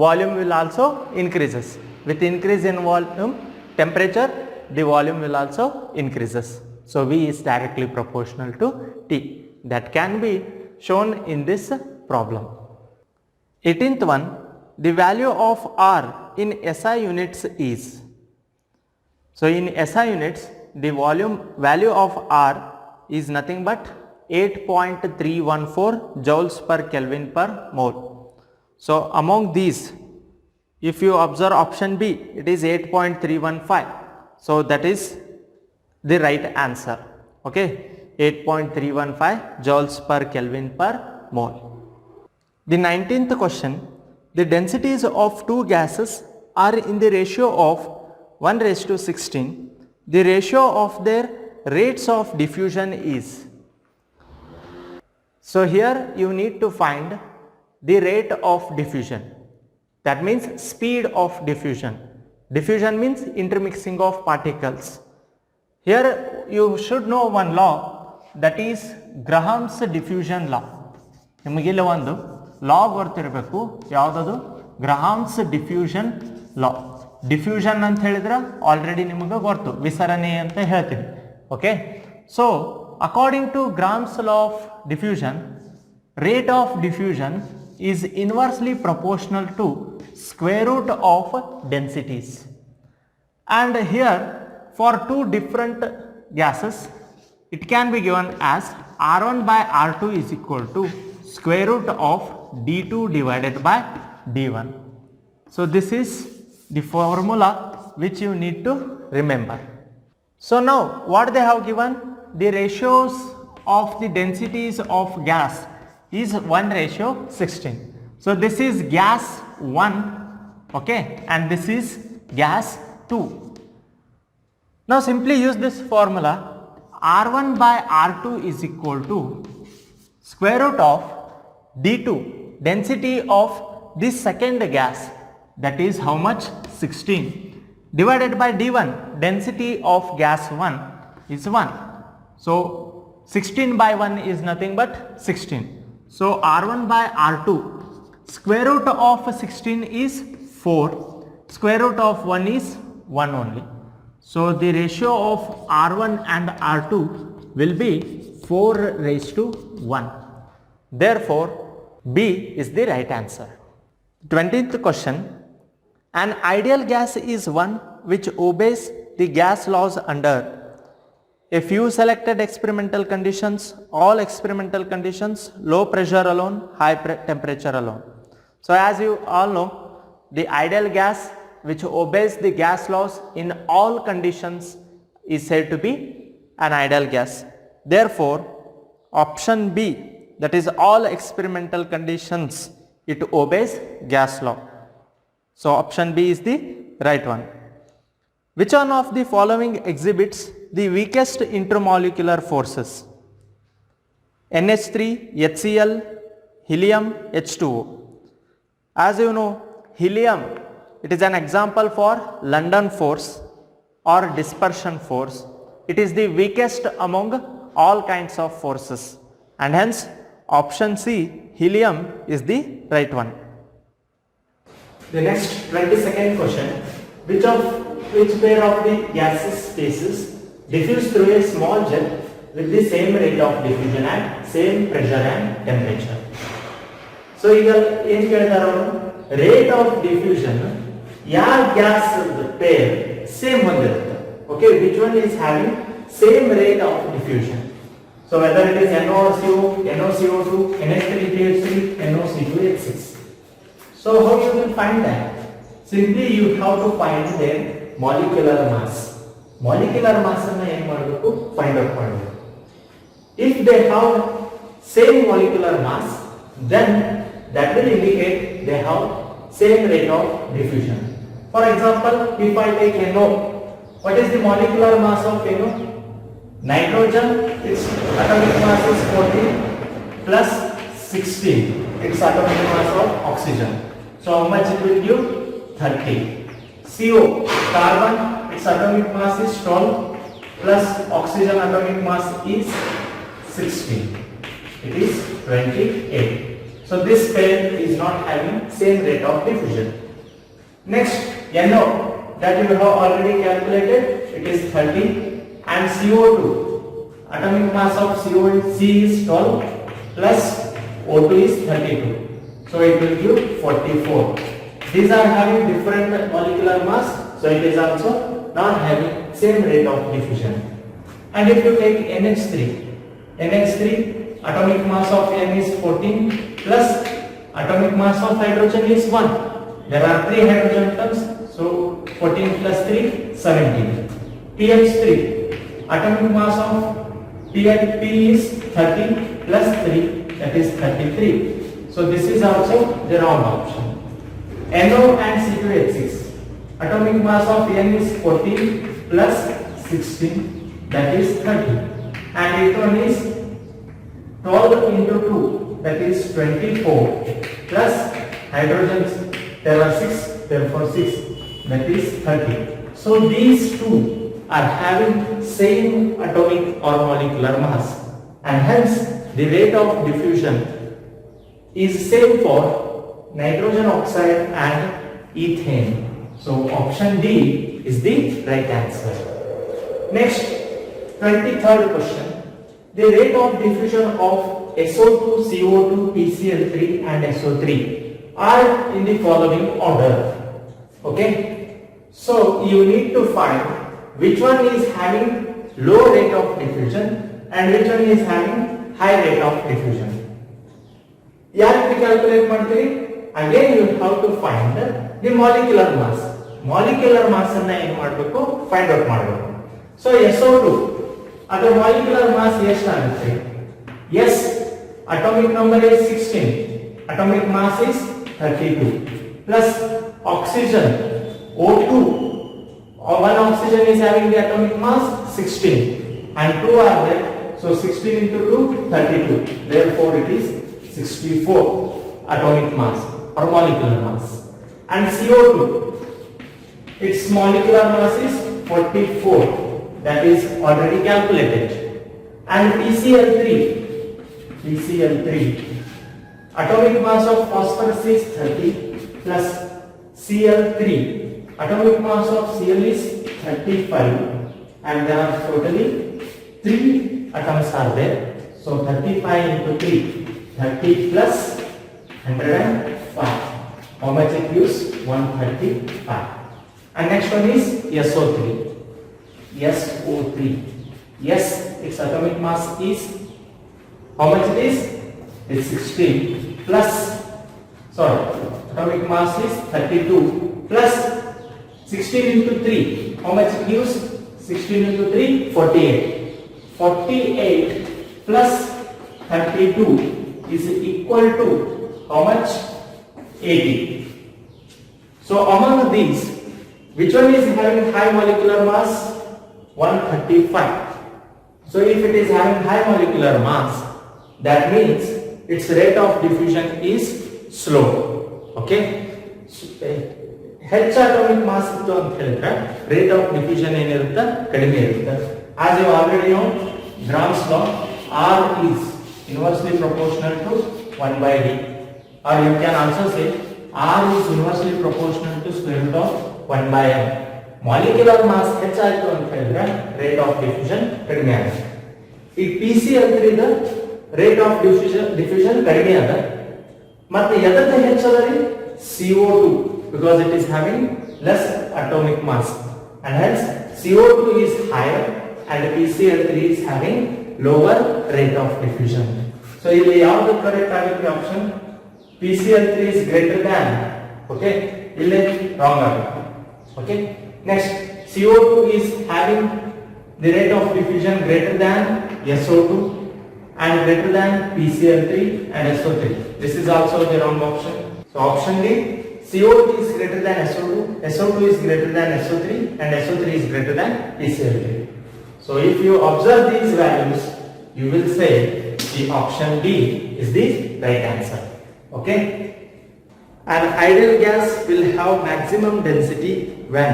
volume will also increases. With increase in volume temperature, the volume will also increases. So V is directly proportional to T. That can be shown in this problem. 18th one, the value of R in SI units is. So in SI units, the volume value of R is nothing but 8.314 joules per Kelvin per mole. So among these, if you observe option B, it is 8.315. So that is the right answer. Okay, 8.315 joules per Kelvin per mole. The 19th question, the densities of two gases are in the ratio of 1:16. The ratio of their rates of diffusion is. So here you need to find the rate of diffusion. That means speed of diffusion. Diffusion means intermixing of particles. Here you should know one law, that is Graham's diffusion law. ನಿಮಗಿಲ್ಲ ಒಂದು ಲಾ ಗೊತ್ತಿರಬೇಕು, ಯಾವುದದು? ಗ್ರಹಾಮ್ಸ್ diffusion ಲಾ. Diffusion ಅಂತ ಹೇಳಿದ್ರೆ already ನಿಮಗೆ ಗೊತ್ತು, ವಿಸರಣೆ ಅಂತ ಹೇಳ್ತೀವಿ. Okay, so according to grams law of diffusion, rate of diffusion is inversely proportional to square root of densities. And here for two different gases, it can be given as R1 by R2 is equal to square root of D2 divided by D1. So this is the formula which you need to remember. So now what they have given? The ratios of the densities of gas is 1:16. So this is gas 1 okay, and this is gas 2. Now simply use this formula. R1 by R2 is equal to square root of D2, density of this second gas, that is how much, 16, divided by D1, density of gas 1 is 1. So 16 by 1 is nothing but 16. So R1 by R2, square root of 16 is 4, square root of 1 is 1 only. So the ratio of R1 and R2 will be 4 raised to 1. Therefore, B is the right answer. 20th question. An ideal gas is one which obeys the gas laws under a few selected experimental conditions, all experimental conditions, low pressure alone, high temperature alone. So as you all know, the ideal gas which obeys the gas laws in all conditions is said to be an ideal gas. Therefore, option B, that is all experimental conditions, it obeys gas law. So option B is the right one. Which one of the following exhibits the weakest intermolecular forces? NH3, HCl, helium, H2O. As you know, helium, it is an example for London force or dispersion force. It is the weakest among all kinds of forces, and hence option C, helium, is the right one. The next 22nd question. Which pair of the gaseous spaces diffuse through a small jet with the same rate of diffusion and same pressure and temperature? So ಈಗ ಏನು ಕೇಳ್ತಾರೆ ಅವರು, rate of diffusion ಯಾವ gas peer same ಹೊಂದಿರುತ್ತೆ. Okay, which one is having same rate of diffusion. So whether it is NOCO, NOCO2, NH3CH3, NOC2H6. So how you will find that? Simply you have to find their molecular mass. Molecular mass ಅನ್ನು ಏನು ಮಾಡಬೇಕು, find out ಮಾಡಬೇಕು. If they have same molecular mass, then that will indicate they have same rate of diffusion. For example, if I take NO, what is the molecular mass of NO? Nitrogen, its atomic mass is 14 plus 16, its atomic mass of oxygen. So how much it will give? 30. CO, carbon, its atomic mass is 12 plus oxygen atomic mass is 16. It is 28. So this pair is not having same rate of diffusion. Next, NO, that you have already calculated, it is 30, and CO2, atomic mass of C is 12 plus O2 is 32. So it will give 44. These are having different molecular mass, so it is also not having same rate of diffusion. And if you take NH3, atomic mass of N is 14 plus atomic mass of hydrogen is 1. There are 3 hydrogen atoms, so 14 plus 3, 17. PH3, atomic mass of P is 30 plus 3, that is 33. So this is also the wrong option. NO and C2H6, atomic mass of N is 14 plus 16, that is 30, and it one is 12 into 2, that is 24, plus hydrogens, there are 6, therefore 6, that is 30. So these two are having same atomic or molecular mass, and hence the rate of diffusion is same for nitrogen oxide and ethane. So option D is the right answer. Next, 23rd question. The rate of diffusion of SO2, CO2, PCl3 and SO3 are in the following order. Okay, so you need to find which one is having low rate of diffusion and which one is having high rate of diffusion. ಯಾಕೆ calculate ಮಾಡ್ತೀರಿ? Again you have to find the molecular mass. Molecular mass ಅನ್ನ ಏನು ಮಾಡಬೇಕು, find out ಮಾಡಬೇಕು. So SO2 ಅದರ molecular mass ಎಷ್ಟಾಗುತ್ತೆ? S atomic number is 16, atomic mass is 32 plus Oxygen O2, one oxygen is having the atomic mass 16 and 2 are there, so 16 into 2 32, therefore it is 64 atomic mass or molecular mass. And CO2, its molecular mass is 44, that is already calculated. And PCl3, atomic mass of phosphorus is 30 plus Cl3, atomic mass of Cl is 35 and there are totally 3 atoms are there. So 35 into 3, 30 plus 105. How much it gives? 135. And next one is SO3. SO3. Yes, its atomic mass is, how much it is? It's 16 plus, atomic mass is 32 plus 16 into 3. How much it gives? 16 into 3, 48. 48 plus 32 is equal to how much? 80. So among these, which one is having high molecular mass? 135. So if it is having high molecular mass, that means its rate of diffusion is slow. Okay? H atomic mass ಇತ್ತು ಅಂತ ಹೇಳಿದ್ರೆ rate of diffusion ಏನಿರುತ್ತೆ? ಕಡಿಮೆ ಇರುತ್ತೆ. As you already know, Gram's law, R is inversely proportional to 1 by D. Or you can also say R is inversely proportional to square root of 1 by M. Molecular mass ಹೆಚ್ಚಾಯಿತು ಅಂತ ಹೇಳಿದ್ರೆ rate of diffusion ಕಡಿಮೆ ಆಗುತ್ತೆ. ಈ PCl3 the rate of diffusion ಕಡಿಮೆ ಆದ. ಮತ್ತೆ ಎದಕ್ಕೆ ಹೆಚ್ಚಾದರೆ CO2, because it is having less atomic mass and hence CO2 is higher and PCl3 is having lower rate of diffusion. So ಇಲ್ಲಿ ಯಾವುದು ಕರೆಕ್ಟ್ ಆಗುತ್ತೆ option? PCl3 is greater than, okay, ಇಲ್ಲಿ wrong ಆಗುತ್ತೆ. Okay, next CO2 is having the rate of diffusion greater than SO2 and greater than PCl3 and SO3. This is also the wrong option. So option D, CO2 is greater than SO2, SO2 is greater than SO3 and SO3 is greater than PCl3. So if you observe these values, you will say the option D is the right answer. Okay? An ideal gas will have maximum density when?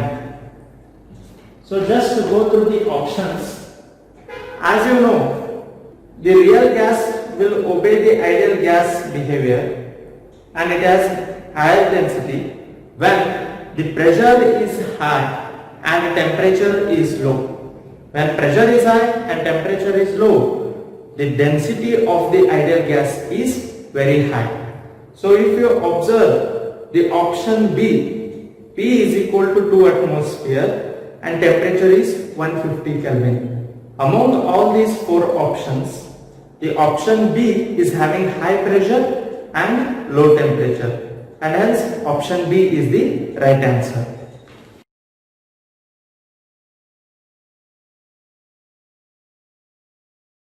So just to go through the options, as you know, the real gas will obey the ideal gas behavior and it has higher density when the pressure is high and temperature is low. When pressure is high and temperature is low, the density of the ideal gas is very high. So if you observe the option B, P is equal to 2 atmosphere and temperature is 150 Kelvin. Among all these 4 options, the option B is having high pressure and low temperature and hence option B is the right answer.